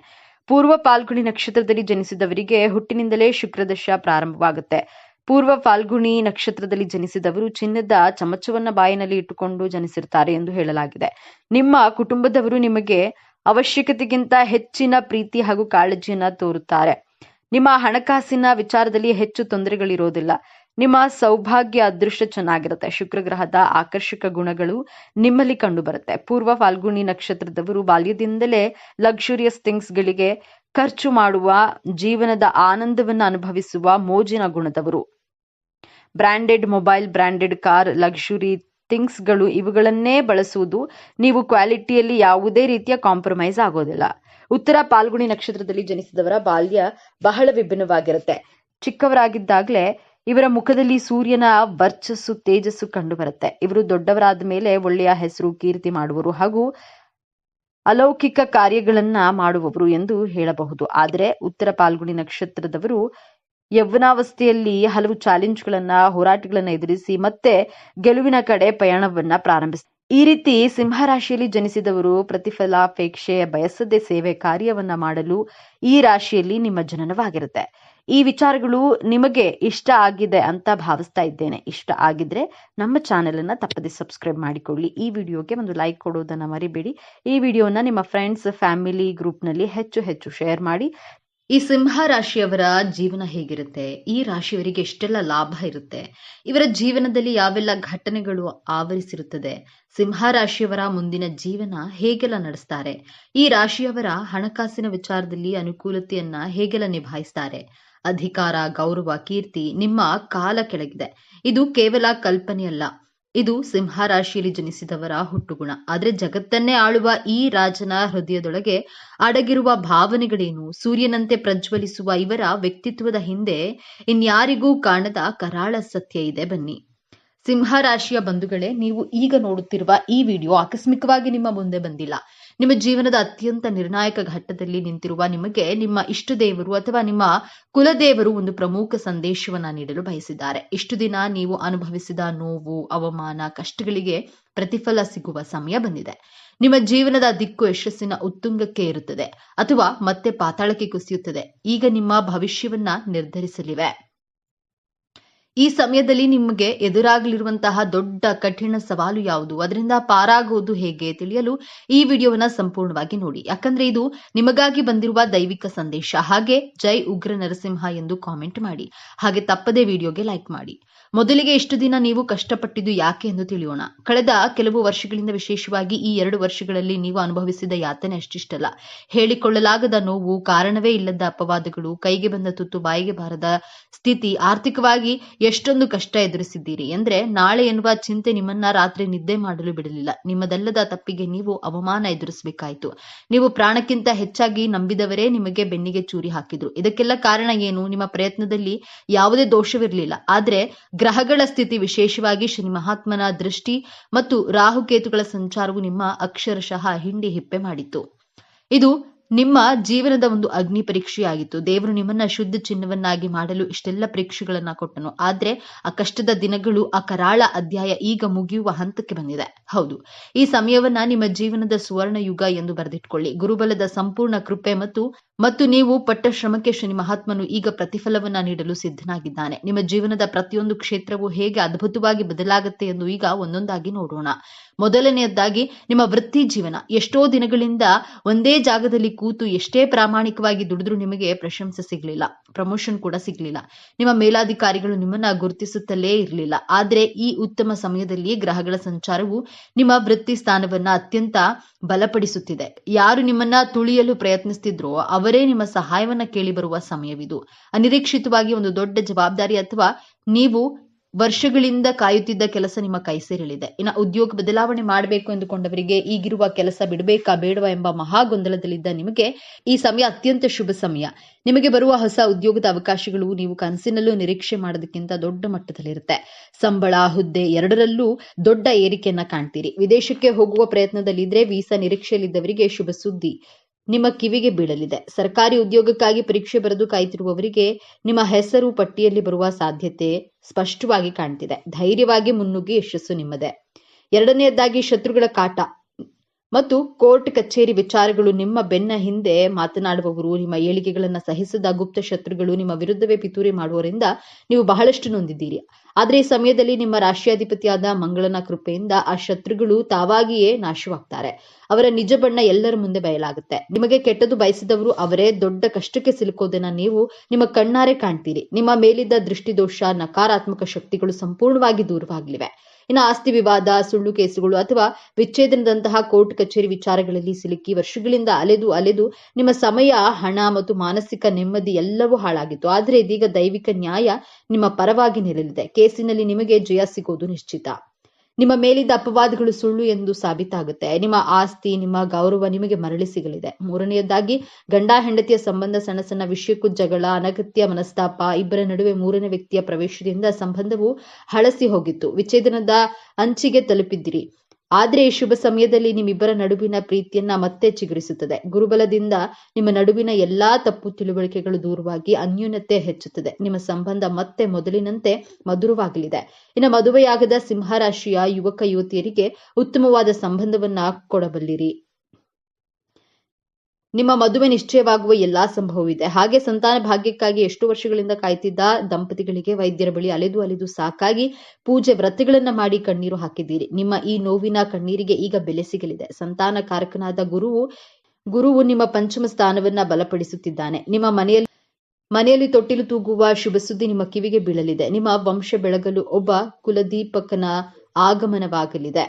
ಪೂರ್ವ ಫಾಲ್ಗುಣಿ ನಕ್ಷತ್ರದಲ್ಲಿ ಜನಿಸಿದವರಿಗೆ ಹುಟ್ಟಿನಿಂದಲೇ ಶುಕ್ರದಶ ಪ್ರಾರಂಭವಾಗುತ್ತೆ. ಪೂರ್ವ ಫಾಲ್ಗುಣಿ ನಕ್ಷತ್ರದಲ್ಲಿ ಜನಿಸಿದವರು ಚಿನ್ನದ ಚಮಚವನ್ನ ಬಾಯಿನಲ್ಲಿ ಇಟ್ಟುಕೊಂಡು ಜನಿಸಿರ್ತಾರೆ ಎಂದು ಹೇಳಲಾಗಿದೆ. ನಿಮ್ಮ ಕುಟುಂಬದವರು ನಿಮಗೆ ಅವಶ್ಯಕತೆಗಿಂತ ಹೆಚ್ಚಿನ ಪ್ರೀತಿ ಹಾಗೂ ಕಾಳಜಿಯನ್ನ ತೋರುತ್ತಾರೆ. ನಿಮ್ಮ ಹಣಕಾಸಿನ ವಿಚಾರದಲ್ಲಿ ಹೆಚ್ಚು ತೊಂದರೆಗಳಿರೋದಿಲ್ಲ. ನಿಮ್ಮ ಸೌಭಾಗ್ಯ, ಅದೃಷ್ಟ ಚೆನ್ನಾಗಿರುತ್ತೆ. ಶುಕ್ರ ಗ್ರಹದ ಆಕರ್ಷಕ ಗುಣಗಳು ನಿಮ್ಮಲ್ಲಿ ಕಂಡು ಬರುತ್ತೆ. ಪೂರ್ವ ಫಾಲ್ಗುಣಿ ನಕ್ಷತ್ರದವರು ಬಾಲ್ಯದಿಂದಲೇ ಲಕ್ಸುರಿಯಸ್ ಥಿಂಗ್ಸ್ಗಳಿಗೆ ಖರ್ಚು ಮಾಡುವ, ಜೀವನದ ಆನಂದವನ್ನು ಅನುಭವಿಸುವ ಮೋಜಿನ ಗುಣದವರು. Branded mobile, branded car, luxury ಥಿಂಗ್ಸ್ಗಳು ಇವುಗಳನ್ನೇ ಬಳಸುವುದು. ನೀವು ಕ್ವಾಲಿಟಿಯಲ್ಲಿ ಯಾವುದೇ ರೀತಿಯ ಕಾಂಪ್ರಮೈಸ್ ಆಗೋದಿಲ್ಲ. ಉತ್ತರ ಫಾಲ್ಗುಣಿ ನಕ್ಷತ್ರದಲ್ಲಿ ಜನಿಸಿದವರ ಬಾಲ್ಯ ಬಹಳ ವಿಭಿನ್ನವಾಗಿರುತ್ತೆ. ಚಿಕ್ಕವರಾಗಿದ್ದಾಗಲೇ ಇವರ ಮುಖದಲ್ಲಿ ಸೂರ್ಯನ ವರ್ಚಸ್ಸು, ತೇಜಸ್ಸು ಕಂಡು ಬರುತ್ತೆ. ಇವರು ದೊಡ್ಡವರಾದ ಮೇಲೆ ಒಳ್ಳೆಯ ಹೆಸರು, ಕೀರ್ತಿ ಮಾಡುವರು ಹಾಗೂ ಅಲೌಕಿಕ ಕಾರ್ಯಗಳನ್ನ ಮಾಡುವವರು ಎಂದು ಹೇಳಬಹುದು. ಆದರೆ ಉತ್ತರ ಫಾಲ್ಗುಣಿ ನಕ್ಷತ್ರದವರು ಯೌವನಾವಸ್ಥೆಯಲ್ಲಿ ಹಲವು ಚಾಲೆಂಜ್ಗಳನ್ನ, ಹೋರಾಟಗಳನ್ನ ಎದುರಿಸಿ ಮತ್ತೆ ಗೆಲುವಿನ ಕಡೆ ಪಯಣವನ್ನ ಪ್ರಾರಂಭಿಸ್ತಾರೆ. ಈ ರೀತಿ ಸಿಂಹರಾಶಿಯಲ್ಲಿ ಜನಿಸಿದವರು ಪ್ರತಿಫಲಾಪೇಕ್ಷೆ ಬಯಸದೆ ಸೇವೆ ಕಾರ್ಯವನ್ನ ಮಾಡಲು ಈ ರಾಶಿಯಲ್ಲಿ ನಿಮ್ಮ ಜನನವಾಗಿರುತ್ತೆ. ಈ ವಿಚಾರಗಳು ನಿಮಗೆ ಇಷ್ಟ ಆಗಿದೆ ಅಂತ ಭಾವಿಸ್ತಾ ಇದ್ದೇನೆ. ಇಷ್ಟ ಆಗಿದ್ರೆ ನಮ್ಮ ಚಾನೆಲ್ ಅನ್ನ ತಪ್ಪದೆ ಸಬ್ಸ್ಕ್ರೈಬ್ ಮಾಡಿಕೊಳ್ಳಿ. ಈ ವಿಡಿಯೋಗೆ ಒಂದು ಲೈಕ್ ಕೊಡೋದನ್ನ ಮರಿಬೇಡಿ. ಈ ವಿಡಿಯೋನ ನಿಮ್ಮ ಫ್ರೆಂಡ್ಸ್, ಫ್ಯಾಮಿಲಿ ಗ್ರೂಪ್ನಲ್ಲಿ ಹೆಚ್ಚು ಶೇರ್ ಮಾಡಿ. ಈ ಸಿಂಹ ರಾಶಿಯವರ ಜೀವನ ಹೇಗಿರುತ್ತೆ? ಈ ರಾಶಿಯವರಿಗೆ ಎಷ್ಟೆಲ್ಲ ಲಾಭ ಇರುತ್ತೆ? ಇವರ ಜೀವನದಲ್ಲಿ ಯಾವೆಲ್ಲ ಘಟನೆಗಳು ಆವರಿಸಿರುತ್ತದೆ? ಸಿಂಹ ರಾಶಿಯವರ ಮುಂದಿನ ಜೀವನ ಹೇಗೆಲ್ಲ ನಡೆಸ್ತಾರೆ? ಈ ರಾಶಿಯವರ ಹಣಕಾಸಿನ ವಿಚಾರದಲ್ಲಿ ಅನುಕೂಲತೆಯನ್ನ ಹೇಗೆಲ್ಲ ನಿಭಾಯಿಸ್ತಾರೆ? ಅಧಿಕಾರ, ಗೌರವ, ಕೀರ್ತಿ ನಿಮ್ಮ ಕಾಲ ಕೆಳಗಿದೆ. ಇದು ಕೇವಲ ಕಲ್ಪನೆಯಲ್ಲ, ಇದು ಸಿಂಹ ರಾಶಿಯಲ್ಲಿ ಜನಿಸಿದವರ ಹುಟ್ಟುಗುಣ. ಆದ್ರೆ ಜಗತ್ತನ್ನೇ ಆಳುವ ಈ ರಾಜನ ಹೃದಯದೊಳಗೆ ಅಡಗಿರುವ ಭಾವನೆಗಳೇನು? ಸೂರ್ಯನಂತೆ ಪ್ರಜ್ವಲಿಸುವ ಇವರ ವ್ಯಕ್ತಿತ್ವದ ಹಿಂದೆ ಇನ್ಯಾರಿಗೂ ಕಾಣದ ಕರಾಳ ಸತ್ಯ ಇದೆ. ಬನ್ನಿ. ಸಿಂಹ ರಾಶಿಯ ಬಂಧುಗಳೇ, ನೀವು ಈಗ ನೋಡುತ್ತಿರುವ ಈ ವಿಡಿಯೋ ಆಕಸ್ಮಿಕವಾಗಿ ನಿಮ್ಮ ಮುಂದೆ ಬಂದಿಲ್ಲ. ನಿಮ್ಮ ಜೀವನದ ಅತ್ಯಂತ ನಿರ್ಣಾಯಕ ಘಟ್ಟದಲ್ಲಿ ನಿಂತಿರುವ ನಿಮಗೆ ನಿಮ್ಮ ಇಷ್ಟ ದೇವರು ಅಥವಾ ನಿಮ್ಮ ಕುಲದೇವರು ಒಂದು ಪ್ರಮುಖ ಸಂದೇಶವನ್ನ ನೀಡಲು ಬಯಸಿದ್ದಾರೆ. ಇಷ್ಟು ದಿನ ನೀವು ಅನುಭವಿಸಿದ ನೋವು, ಅವಮಾನ, ಕಷ್ಟಗಳಿಗೆ ಪ್ರತಿಫಲ ಸಿಗುವ ಸಮಯ ಬಂದಿದೆ. ನಿಮ್ಮ ಜೀವನದ ದಿಕ್ಕು ಯಶಸ್ಸಿನ ಉತ್ತುಂಗಕ್ಕೆ ಇರುತ್ತದೆ ಅಥವಾ ಮತ್ತೆ ಪಾತಾಳಕ್ಕೆ ಕುಸಿಯುತ್ತದೆ. ಈಗ ನಿಮ್ಮ ಭವಿಷ್ಯವನ್ನ ನಿರ್ಧರಿಸಲಿವೆ. ಈ ಸಮಯದಲ್ಲಿ ನಿಮಗೆ ಎದುರಾಗಲಿರುವಂತಹ ದೊಡ್ಡ ಕಠಿಣ ಸವಾಲು ಯಾವುದು, ಅದರಿಂದ ಪಾರಾಗುವುದು ಹೇಗೆ ತಿಳಿಯಲು ಈ ವಿಡಿಯೋವನ್ನ ಸಂಪೂರ್ಣವಾಗಿ ನೋಡಿ. ಯಾಕಂದ್ರೆ ಇದು ನಿಮಗಾಗಿ ಬಂದಿರುವ ದೈವಿಕ ಸಂದೇಶ. ಹಾಗೆ ಜೈ ಉಗ್ರ ನರಸಿಂಹ ಎಂದು ಕಾಮೆಂಟ್ ಮಾಡಿ. ಹಾಗೆ ತಪ್ಪದೇ ವಿಡಿಯೋಗೆ ಲೈಕ್ ಮಾಡಿ. ಮೊದಲಿಗೆ ಇಷ್ಟು ದಿನ ನೀವು ಕಷ್ಟಪಟ್ಟಿದ್ದು ಯಾಕೆ ಎಂದು ತಿಳಿಯೋಣ. ಕಳೆದ ಕೆಲವು ವರ್ಷಗಳಿಂದ, ವಿಶೇಷವಾಗಿ ಈ 2 ವರ್ಷಗಳಲ್ಲಿ ನೀವು ಅನುಭವಿಸಿದ ಯಾತನೆ ಅಷ್ಟಿಷ್ಟಲ್ಲ. ಹೇಳಿಕೊಳ್ಳಲಾಗದ ನೋವು, ಕಾರಣವೇ ಇಲ್ಲದ ಅಪವಾದಗಳು, ಕೈಗೆ ಬಂದ ತುತ್ತು ಬಾಯಿಗೆ ಬಾರದ ಸ್ಥಿತಿ, ಆರ್ಥಿಕವಾಗಿ ಎಷ್ಟೊಂದು ಕಷ್ಟ ಎದುರಿಸಿದ್ದೀರಿ ಅಂದ್ರೆ ನಾಳೆ ಎನ್ನುವ ಚಿಂತೆ ನಿಮ್ಮನ್ನ ರಾತ್ರಿ ನಿದ್ದೆ ಮಾಡಲು ಬಿಡಲಿಲ್ಲ. ನಿಮ್ಮದಲ್ಲದ ತಪ್ಪಿಗೆ ನೀವು ಅವಮಾನ ಎದುರಿಸಬೇಕಾಯಿತು. ನೀವು ಪ್ರಾಣಕ್ಕಿಂತ ಹೆಚ್ಚಾಗಿ ನಂಬಿದವರೇ ನಿಮಗೆ ಬೆನ್ನಿಗೆ ಚೂರಿ ಹಾಕಿದ್ರು. ಇದಕ್ಕೆಲ್ಲ ಕಾರಣ ಏನು? ನಿಮ್ಮ ಪ್ರಯತ್ನದಲ್ಲಿ ಯಾವುದೇ ದೋಷವಿರಲಿಲ್ಲ. ಆದ್ರೆ ಗ್ರಹಗಳ ಸ್ಥಿತಿ, ವಿಶೇಷವಾಗಿ ಶನಿ ಮಹಾತ್ಮನ ದೃಷ್ಟಿ ಮತ್ತು ರಾಹುಕೇತುಗಳ ಸಂಚಾರವು ನಿಮ್ಮ ಅಕ್ಷರಶಃ ಹಿಂಡಿ ಹಿಪ್ಪೆ ಮಾಡಿತ್ತು. ಇದು ನಿಮ್ಮ ಜೀವನದ ಒಂದು ಅಗ್ನಿ ಪರೀಕ್ಷೆಯಾಗಿತ್ತು. ದೇವರು ನಿಮ್ಮನ್ನ ಶುದ್ಧ ಚಿನ್ನವನ್ನಾಗಿ ಮಾಡಲು ಇಷ್ಟೆಲ್ಲ ಪರೀಕ್ಷೆಗಳನ್ನ ಕೊಟ್ಟನು. ಆದ್ರೆ ಆ ಕಷ್ಟದ ದಿನಗಳು, ಆ ಕರಾಳ ಅಧ್ಯಾಯ ಈಗ ಮುಗಿಯುವ ಹಂತಕ್ಕೆ ಬಂದಿದೆ. ಹೌದು, ಈ ಸಮಯವನ್ನ ನಿಮ್ಮ ಜೀವನದ ಸುವರ್ಣ ಯುಗ ಎಂದು ಬರೆದಿಟ್ಕೊಳ್ಳಿ. ಗುರುಬಲದ ಸಂಪೂರ್ಣ ಕೃಪೆ ಮತ್ತು ನೀವು ಪಟ್ಟ ಶ್ರಮಕ್ಕೆ ಶನಿ ಮಹಾತ್ಮನು ಈಗ ಪ್ರತಿಫಲವನ್ನ ನೀಡಲು ಸಿದ್ಧನಾಗಿದ್ದಾನೆ. ನಿಮ್ಮ ಜೀವನದ ಪ್ರತಿಯೊಂದು ಕ್ಷೇತ್ರವು ಹೇಗೆ ಅದ್ಭುತವಾಗಿ ಬದಲಾಗುತ್ತೆ ಎಂದು ಈಗ ಒಂದೊಂದಾಗಿ ನೋಡೋಣ. ಮೊದಲನೆಯದಾಗಿ ನಿಮ್ಮ ವೃತ್ತಿ ಜೀವನ. ಎಷ್ಟೋ ದಿನಗಳಿಂದ ಒಂದೇ ಜಾಗದಲ್ಲಿ ಕೂತು ಎಷ್ಟೇ ಪ್ರಾಮಾಣಿಕವಾಗಿ ದುಡಿದ್ರೂ ನಿಮಗೆ ಪ್ರಶಂಸೆ ಸಿಗ್ಲಿಲ್ಲ, ಪ್ರಮೋಷನ್ ಕೂಡ ಸಿಗ್ಲಿಲ್ಲ. ನಿಮ್ಮ ಮೇಲಾಧಿಕಾರಿಗಳು ನಿಮ್ಮನ್ನ ಗುರುತಿಸುತ್ತಲೇ ಇರಲಿಲ್ಲ. ಆದ್ರೆ ಈ ಉತ್ತಮ ಸಮಯದಲ್ಲಿ ಗ್ರಹಗಳ ಸಂಚಾರವು ನಿಮ್ಮ ವೃತ್ತಿ ಸ್ಥಾನವನ್ನ ಅತ್ಯಂತ ಬಲಪಡಿಸುತ್ತಿದೆ. ಯಾರು ನಿಮ್ಮನ್ನ ತುಳಿಯಲು ಪ್ರಯತ್ನಿಸ್ತಿದ್ರೋ ಅವರೇ ನಿಮ್ಮ ಸಹಾಯವನ್ನ ಕೇಳಿ ಬರುವ ಸಮಯವಿದು. ಅನಿರೀಕ್ಷಿತವಾಗಿ ಒಂದು ದೊಡ್ಡ ಜವಾಬ್ದಾರಿ ಅಥವಾ ನೀವು ವರ್ಷಗಳಿಂದ ಕಾಯುತ್ತಿದ್ದ ಕೆಲಸ ನಿಮ್ಮ ಕೈ ಸೇರಲಿದೆ. ಇನ್ನು ಉದ್ಯೋಗ ಬದಲಾವಣೆ ಮಾಡಬೇಕು ಎಂದುಕೊಂಡವರಿಗೆ, ಈಗಿರುವ ಕೆಲಸ ಬಿಡಬೇಕಾ ಬೇಡವಾ ಎಂಬ ಮಹಾ ಗೊಂದಲದಲ್ಲಿದ್ದ ನಿಮಗೆ ಈ ಸಮಯ ಅತ್ಯಂತ ಶುಭ ಸಮಯ. ನಿಮಗೆ ಬರುವ ಹೊಸ ಉದ್ಯೋಗದ ಅವಕಾಶಗಳು ನೀವು ಕನಸಿನಲ್ಲೂ ನಿರೀಕ್ಷೆ ಮಾಡೋದಕ್ಕಿಂತ ದೊಡ್ಡ ಮಟ್ಟದಲ್ಲಿರುತ್ತೆ. ಸಂಬಳ, ಹುದ್ದೆ ಎರಡರಲ್ಲೂ ದೊಡ್ಡ ಏರಿಕೆಯನ್ನ ಕಾಣ್ತೀರಿ. ವಿದೇಶಕ್ಕೆ ಹೋಗುವ ಪ್ರಯತ್ನದಲ್ಲಿದ್ರೆ, ವೀಸಾ ನಿರೀಕ್ಷೆಯಲ್ಲಿದ್ದವರಿಗೆ ಶುಭ ಸುದ್ದಿ ನಿಮ್ಮ ಕಿವಿಗೆ ಬೀಳಲಿದೆ. ಸರ್ಕಾರಿ ಉದ್ಯೋಗಕ್ಕಾಗಿ ಪರೀಕ್ಷೆ ಬರೆದು ಕಾಯ್ತಿರುವವರಿಗೆ ನಿಮ್ಮ ಹೆಸರು ಪಟ್ಟಿಯಲ್ಲಿ ಬರುವ ಸಾಧ್ಯತೆ ಸ್ಪಷ್ಟವಾಗಿ ಕಾಣ್ತಿದೆ. ಧೈರ್ಯವಾಗಿ ಮುನ್ನುಗ್ಗಿ ಯಶಸ್ಸು ನಿಮ್ಮದೇ. ಎರಡನೆಯದಾಗಿ ಶತ್ರುಗಳ ಕಾಟ ಮತ್ತು ಕೋರ್ಟ್ ಕಚೇರಿ ವಿಚಾರಗಳು. ನಿಮ್ಮ ಬೆನ್ನ ಹಿಂದೆ ಮಾತನಾಡುವವರು, ನಿಮ್ಮ ಏಳಿಗೆಗಳನ್ನು ಸಹಿಸದ ಗುಪ್ತ ಶತ್ರುಗಳು, ನಿಮ್ಮ ವಿರುದ್ಧವೇ ಪಿತೂರಿ ಮಾಡುವವರಿಂದ ನೀವು ಬಹಳಷ್ಟು ನೊಂದಿದ್ದೀರಿ. ಆದ್ರೆ ಈ ಸಮಯದಲ್ಲಿ ನಿಮ್ಮ ರಾಶಿಯಾಧಿಪತಿಯಾದ ಮಂಗಳನ ಕೃಪೆಯಿಂದ ಆ ಶತ್ರುಗಳು ತಾವಾಗಿಯೇ ನಾಶವಾಗ್ತಾರೆ. ಅವರ ನಿಜ ಬಣ್ಣ ಎಲ್ಲರ ಮುಂದೆ ಬಯಲಾಗುತ್ತೆ. ನಿಮಗೆ ಕೆಟ್ಟದ್ದು ಬಯಸಿದವರು ಅವರೇ ದೊಡ್ಡ ಕಷ್ಟಕ್ಕೆ ಸಿಲುಕೋದನ್ನ ನೀವು ನಿಮ್ಮ ಕಣ್ಣಾರೆ ಕಾಣ್ತೀರಿ. ನಿಮ್ಮ ಮೇಲಿದ್ದ ದೃಷ್ಟಿದೋಷ, ನಕಾರಾತ್ಮಕ ಶಕ್ತಿಗಳು ಸಂಪೂರ್ಣವಾಗಿ ದೂರವಾಗಲಿವೆ. ಇನ್ನು ಆಸ್ತಿ ವಿವಾದ, ಸುಳ್ಳು ಕೇಸುಗಳು ಅಥವಾ ವಿಚ್ಛೇದನದಂತಹ ಕೋರ್ಟ್ ಕಚೇರಿ ವಿಚಾರಗಳಲ್ಲಿ ಸಿಲುಕಿ ವರ್ಷಗಳಿಂದ ಅಲೆದು ನಿಮ್ಮ ಸಮಯ, ಹಣ ಮತ್ತು ಮಾನಸಿಕ ನೆಮ್ಮದಿ ಎಲ್ಲವೂ ಹಾಳಾಗಿತ್ತು. ಆದ್ರೆ ಇದೀಗ ದೈವಿಕ ನ್ಯಾಯ ನಿಮ್ಮ ಪರವಾಗಿ ನಿಲ್ಲಲಿದೆ. ಕೇಸಿನಲ್ಲಿ ನಿಮಗೆ ಜಯ ಸಿಗೋದು ನಿಶ್ಚಿತ. ನಿಮ್ಮ ಮೇಲಿದ್ದ ಅಪವಾದಗಳು ಸುಳ್ಳು ಎಂದು ಸಾಬೀತಾಗುತ್ತೆ. ನಿಮ್ಮ ಆಸ್ತಿ, ನಿಮ್ಮ ಗೌರವ ನಿಮಗೆ ಮರಳಿ ಸಿಗಲಿದೆ. ಮೂರನೆಯದಾಗಿ ಗಂಡ ಹೆಂಡತಿಯ ಸಂಬಂಧ, ಸಣ್ಣ ಸಣ್ಣ ವಿಷಯಕ್ಕೂ ಜಗಳ, ಅನಗತ್ಯ ಮನಸ್ತಾಪ, ಇಬ್ಬರ ನಡುವೆ ಮೂರನೇ ವ್ಯಕ್ತಿಯ ಪ್ರವೇಶದಿಂದ ಸಂಬಂಧವು ಹಳಸಿ ಹೋಗಿತ್ತು. ವಿಚ್ಛೇದನದ ಅಂಚಿಗೆ ತಲುಪಿದ್ದೀರಿ. ಆದ್ರೆ ಈ ಶುಭ ಸಮಯದಲ್ಲಿ ನಿಮ್ಮಿಬ್ಬರ ನಡುವಿನ ಪ್ರೀತಿಯನ್ನ ಮತ್ತೆ ಚಿಗುರಿಸುತ್ತದೆ. ಗುರುಬಲದಿಂದ ನಿಮ್ಮ ನಡುವಿನ ಎಲ್ಲಾ ತಪ್ಪು ತಿಳುವಳಿಕೆಗಳು ದೂರವಾಗಿ ಅನ್ಯೋನ್ಯತೆ ಹೆಚ್ಚುತ್ತದೆ. ನಿಮ್ಮ ಸಂಬಂಧ ಮತ್ತೆ ಮೊದಲಿನಂತೆ ಮಧುರವಾಗಲಿದೆ. ಇನ್ನು ಮದುವೆಯಾಗದ ಸಿಂಹರಾಶಿಯ ಯುವಕ ಯುವತಿಯರಿಗೆ ಉತ್ತಮವಾದ ಸಂಬಂಧವನ್ನ ಕೊಡಬಲ್ಲಿರಿ. ನಿಮ್ಮ ಮದುವೆ ನಿಶ್ಚಯವಾಗುವ ಎಲ್ಲಾ ಸಂಭವವಿದೆ. ಹಾಗೆ ಸಂತಾನ ಭಾಗ್ಯಕ್ಕಾಗಿ ಎಷ್ಟು ವರ್ಷಗಳಿಂದ ಕಾಯ್ತಿದ್ದ ದಂಪತಿಗಳಿಗೆ ವೈದ್ಯರ ಬಳಿ ಅಲೆದು ಸಾಕಾಗಿ ಪೂಜೆ ವ್ರತಗಳನ್ನ ಮಾಡಿ ಕಣ್ಣೀರು ಹಾಕಿದ್ದೀರಿ. ನಿಮ್ಮ ಈ ನೋವಿನ ಕಣ್ಣೀರಿಗೆ ಈಗ ಬೆಲೆ ಸಿಗಲಿದೆ. ಸಂತಾನ ಕಾರಕನಾದ ಗುರುವು ನಿಮ್ಮ ಪಂಚಮ ಸ್ಥಾನವನ್ನ ಬಲಪಡಿಸುತ್ತಿದ್ದಾನೆ. ನಿಮ್ಮ ಮನೆಯಲ್ಲಿ ತೊಟ್ಟಿಲು ತೂಗುವ ಶುಭ ಸುದ್ದಿ ನಿಮ್ಮ ಕಿವಿಗೆ ಬೀಳಲಿದೆ. ನಿಮ್ಮ ವಂಶ ಬೆಳಗಲು ಒಬ್ಬ ಕುಲದೀಪಕನ ಆಗಮನವಾಗಲಿದೆ.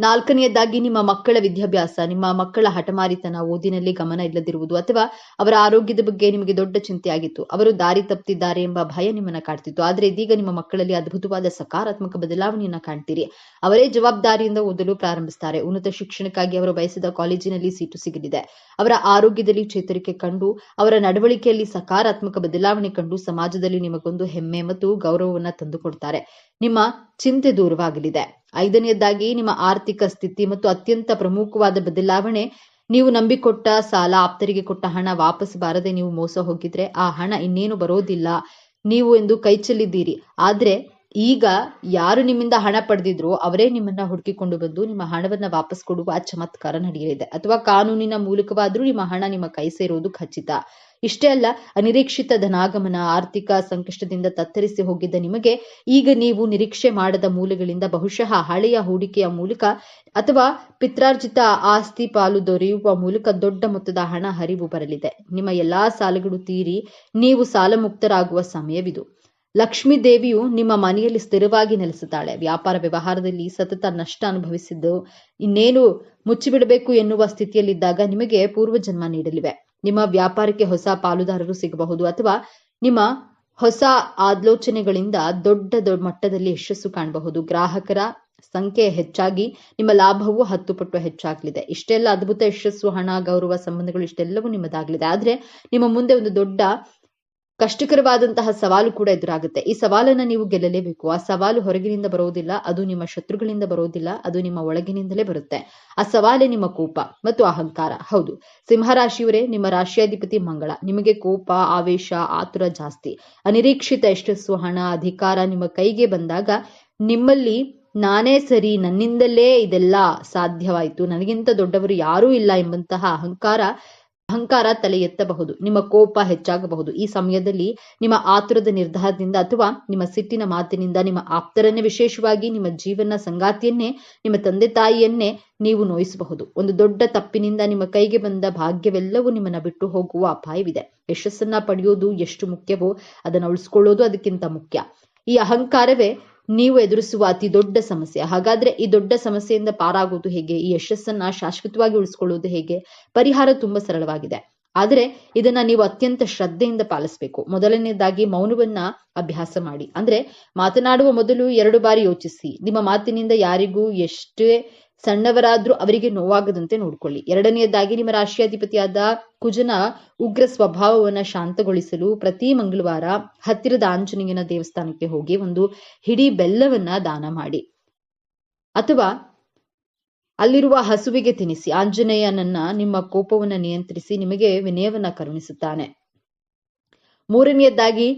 4ನೇದಾಗಿ ನಿಮ್ಮ ಮಕ್ಕಳ ವಿದ್ಯಾಭ್ಯಾಸ, ನಿಮ್ಮ ಮಕ್ಕಳ ಹಠಮಾರಿತನ, ಓದಿನಲ್ಲಿ ಗಮನ ಇಲ್ಲದಿರುವುದು ಅಥವಾ ಅವರ ಆರೋಗ್ಯದ ಬಗ್ಗೆ ನಿಮಗೆ ದೊಡ್ಡ ಚಿಂತೆಯಾಗಿತ್ತು. ಅವರು ದಾರಿ ತಪ್ಪಿದ್ದಾರೆ ಎಂಬ ಭಯ ನಿಮ್ಮನ್ನ ಕಾಡ್ತಿತ್ತು. ಆದ್ರೆ ಇದೀಗ ನಿಮ್ಮ ಮಕ್ಕಳಲ್ಲಿ ಅದ್ಭುತವಾದ ಸಕಾರಾತ್ಮಕ ಬದಲಾವಣೆಯನ್ನ ಕಾಣ್ತೀರಿ. ಅವರೇ ಜವಾಬ್ದಾರಿಯಿಂದ ಓದಲು ಪ್ರಾರಂಭಿಸ್ತಾರೆ. ಉನ್ನತ ಶಿಕ್ಷಣಕ್ಕಾಗಿ ಅವರು ಬಯಸಿದ ಕಾಲೇಜಿನಲ್ಲಿ ಸೀಟು ಸಿಗಲಿದೆ. ಅವರ ಆರೋಗ್ಯದಲ್ಲಿ ಚೇತರಿಕೆ ಕಂಡು, ಅವರ ನಡವಳಿಕೆಯಲ್ಲಿ ಸಕಾರಾತ್ಮಕ ಬದಲಾವಣೆ ಕಂಡು ಸಮಾಜದಲ್ಲಿ ನಿಮಗೊಂದು ಹೆಮ್ಮೆ ಮತ್ತು ಗೌರವವನ್ನ ತಂದುಕೊಡ್ತಾರೆ. ನಿಮ್ಮ ಚಿಂತೆ ದೂರವಾಗಲಿದೆ. 5ನೇದಾಗಿ ನಿಮ್ಮ ಆರ್ಥಿಕ ಸ್ಥಿತಿ ಮತ್ತು ಅತ್ಯಂತ ಪ್ರಮುಖವಾದ ಬದಲಾವಣೆ, ನೀವು ನಂಬಿಕೊಟ್ಟ ಸಾಲ, ಆಪ್ತರಿಗೆ ಕೊಟ್ಟ ಹಣ ವಾಪಸ್ ಬಾರದೆ ನೀವು ಮೋಸ ಹೋಗಿದ್ರೆ ಆ ಹಣ ಇನ್ನೇನು ಬರೋದಿಲ್ಲ ನೀವು ಎಂದು ಕೈ ಚೆಲ್ಲಿದ್ದೀರಿ. ಆದ್ರೆ ಈಗ ಯಾರು ನಿಮ್ಮಿಂದ ಹಣ ಪಡೆದಿದ್ರೋ ಅವರೇ ನಿಮ್ಮನ್ನ ಹುಡುಕಿಕೊಂಡು ಬಂದು ನಿಮ್ಮ ಹಣವನ್ನ ವಾಪಸ್ ಕೊಡುವ ಚಮತ್ಕಾರ ನಡೆಯಲಿದೆ. ಅಥವಾ ಕಾನೂನಿನ ಮೂಲಕವಾದ್ರೂ ನಿಮ್ಮ ಹಣ ನಿಮ್ಮ ಕೈ ಸೇರೋದು ಖಚಿತ. ಇಷ್ಟೇ ಅಲ್ಲ, ಅನಿರೀಕ್ಷಿತ ಧನಾಗಮನ, ಆರ್ಥಿಕ ಸಂಕಷ್ಟದಿಂದ ತತ್ತರಿಸಿ ಹೋಗಿದ್ದ ನಿಮಗೆ ಈಗ ನೀವು ನಿರೀಕ್ಷೆ ಮಾಡದ ಮೂಲಗಳಿಂದ ಬಹುಶಃ ಹಳೆಯ ಹೂಡಿಕೆಯ ಮೂಲಕ ಅಥವಾ ಪಿತ್ರಾರ್ಜಿತ ಆಸ್ತಿ ಪಾಲು ದೊರೆಯುವ ಮೂಲಕ ದೊಡ್ಡ ಮೊತ್ತದ ಹಣ ಹರಿವು ಬರಲಿದೆ. ನಿಮ್ಮ ಎಲ್ಲಾ ಸಾಲಗಳು ತೀರಿ ನೀವು ಸಾಲ ಮುಕ್ತರಾಗುವ ಸಮಯವಿದು. ಲಕ್ಷ್ಮೀ ದೇವಿಯು ನಿಮ್ಮ ಮನೆಯಲ್ಲಿ ಸ್ಥಿರವಾಗಿ ನೆಲೆಸುತ್ತಾಳೆ. ವ್ಯಾಪಾರ ವ್ಯವಹಾರದಲ್ಲಿ ಸತತ ನಷ್ಟ ಅನುಭವಿಸಿದ್ದು ಇನ್ನೇನು ಮುಚ್ಚಿಬಿಡಬೇಕು ಎನ್ನುವ ಸ್ಥಿತಿಯಲ್ಲಿದ್ದಾಗ ನಿಮಗೆ ಪೂರ್ವಜನ್ಮ ನೀಡಲಿವೆ. ನಿಮ್ಮ ವ್ಯಾಪಾರಕ್ಕೆ ಹೊಸ ಪಾಲುದಾರರು ಸಿಗಬಹುದು ಅಥವಾ ನಿಮ್ಮ ಹೊಸ ಆಲೋಚನೆಗಳಿಂದ ದೊಡ್ಡ ಮಟ್ಟದಲ್ಲಿ ಯಶಸ್ಸು ಕಾಣಬಹುದು. ಗ್ರಾಹಕರ ಸಂಖ್ಯೆ ಹೆಚ್ಚಾಗಿ ನಿಮ್ಮ ಲಾಭವು 10 ಪಟ್ಟು ಹೆಚ್ಚಾಗಲಿದೆ. ಇಷ್ಟೆಲ್ಲ ಅದ್ಭುತ ಯಶಸ್ಸು, ಹಣ, ಗೌರವ, ಸಂಬಂಧಗಳು ಇಷ್ಟೆಲ್ಲವೂ ನಿಮ್ಮದಾಗಲಿದೆ. ಆದ್ರೆ ನಿಮ್ಮ ಮುಂದೆ ಒಂದು ದೊಡ್ಡ ಕಷ್ಟಕರವಾದಂತಹ ಸವಾಲು ಕೂಡ ಎದುರಾಗುತ್ತೆ. ಈ ಸವಾಲನ್ನ ನೀವು ಗೆಲ್ಲಲೇಬೇಕು. ಆ ಸವಾಲು ಹೊರಗಿನಿಂದ ಬರೋದಿಲ್ಲ, ಅದು ನಿಮ್ಮ ಶತ್ರುಗಳಿಂದ ಬರೋದಿಲ್ಲ, ಅದು ನಿಮ್ಮ ಒಳಗಿನಿಂದಲೇ ಬರುತ್ತೆ. ಆ ಸವಾಲೇ ನಿಮ್ಮ ಕೋಪ ಮತ್ತು ಅಹಂಕಾರ. ಹೌದು, ಸಿಂಹರಾಶಿಯವರೇ, ನಿಮ್ಮ ರಾಶಿಯಾಧಿಪತಿ ಮಂಗಳ. ನಿಮಗೆ ಕೋಪ, ಆವೇಶ, ಆತುರ ಜಾಸ್ತಿ. ಅನಿರೀಕ್ಷಿತ ಯಶಸ್ಸು, ಹಣ, ಅಧಿಕಾರ ನಿಮ್ಮ ಕೈಗೆ ಬಂದಾಗ ನಿಮ್ಮಲ್ಲಿ ನಾನೇ ಸರಿ, ನನ್ನಿಂದಲೇ ಇದೆಲ್ಲ ಸಾಧ್ಯವಾಯಿತು, ನನಗಿಂತ ದೊಡ್ಡವರು ಯಾರೂ ಇಲ್ಲ ಎಂಬಂತಹ ಅಹಂಕಾರ ತಲೆ ಎತ್ತಬಹುದು. ನಿಮ್ಮ ಕೋಪ ಹೆಚ್ಚಾಗಬಹುದು. ಈ ಸಮಯದಲ್ಲಿ ನಿಮ್ಮ ಆತುರದ ನಿರ್ಧಾರದಿಂದ ಅಥವಾ ನಿಮ್ಮ ಸಿಟ್ಟಿನ ಮಾತಿನಿಂದ ನಿಮ್ಮ ಆಪ್ತರನ್ನೇ, ವಿಶೇಷವಾಗಿ ನಿಮ್ಮ ಜೀವನ ಸಂಗಾತಿಯನ್ನೇ, ನಿಮ್ಮ ತಂದೆ ತಾಯಿಯನ್ನೇ ನೀವು ನೋಯಿಸಬಹುದು. ಒಂದು ದೊಡ್ಡ ತಪ್ಪಿನಿಂದ ನಿಮ್ಮ ಕೈಗೆ ಬಂದ ಭಾಗ್ಯವೆಲ್ಲವೂ ನಿಮ್ಮನ್ನ ಬಿಟ್ಟು ಹೋಗುವ ಅಪಾಯವಿದೆ. ಯಶಸ್ಸನ್ನ ಪಡೆಯೋದು ಎಷ್ಟು ಮುಖ್ಯವೋ ಅದನ್ನು ಉಳಿಸ್ಕೊಳ್ಳೋದು ಅದಕ್ಕಿಂತ ಮುಖ್ಯ. ಈ ಅಹಂಕಾರವೇ ನೀವು ಎದುರಿಸುವ ಅತಿ ದೊಡ್ಡ ಸಮಸ್ಯೆ. ಹಾಗಾದ್ರೆ ಈ ದೊಡ್ಡ ಸಮಸ್ಯೆಯಿಂದ ಪಾರಾಗೋದು ಹೇಗೆ? ಈ ಯಶಸ್ಸನ್ನ ಶಾಶ್ವತವಾಗಿ ಉಳಿಸ್ಕೊಳ್ಳೋದು ಹೇಗೆ? ಪರಿಹಾರ ತುಂಬಾ ಸರಳವಾಗಿದೆ, ಆದ್ರೆ ಇದನ್ನ ನೀವು ಅತ್ಯಂತ ಶ್ರದ್ಧೆಯಿಂದ ಪಾಲಿಸಬೇಕು. ಮೊದಲನೇದಾಗಿ ಮೌನವನ್ನ ಅಭ್ಯಾಸ ಮಾಡಿ. ಅಂದ್ರೆ ಮಾತನಾಡುವ ಮೊದಲು 2 ಬಾರಿ ಯೋಚಿಸಿ. ನಿಮ್ಮ ಮಾತಿನಿಂದ ಯಾರಿಗೂ ಎಷ್ಟೇ ಸಣ್ಣವರಾದ್ರೂ ಅವರಿಗೆ ನೋವಾಗದಂತೆ ನೋಡ್ಕೊಳ್ಳಿ. 2ನೇದಾಗಿ ನಿಮ್ಮ ರಾಶಿಯಾಧಿಪತಿಯಾದ ಕುಜನ ಉಗ್ರ ಸ್ವಭಾವವನ್ನ ಶಾಂತಗೊಳಿಸಲು ಪ್ರತಿ ಮಂಗಳವಾರ ಹತ್ತಿರದ ಆಂಜನೇಯನ ದೇವಸ್ಥಾನಕ್ಕೆ ಹೋಗಿ ಒಂದು ಹಿಡಿ ಬೆಲ್ಲವನ್ನ ದಾನ ಮಾಡಿ ಅಥವಾ ಅಲ್ಲಿರುವ ಹಸುವಿಗೆ ತಿನ್ನಿಸಿ. ಆಂಜನೇಯನನ್ನ ನಿಮ್ಮ ಕೋಪವನ್ನ ನಿಯಂತ್ರಿಸಿ ನಿಮಗೆ ವಿನಯವನ್ನ ಕರುಣಿಸುತ್ತಾನೆ. 3ನೇದಾಗಿ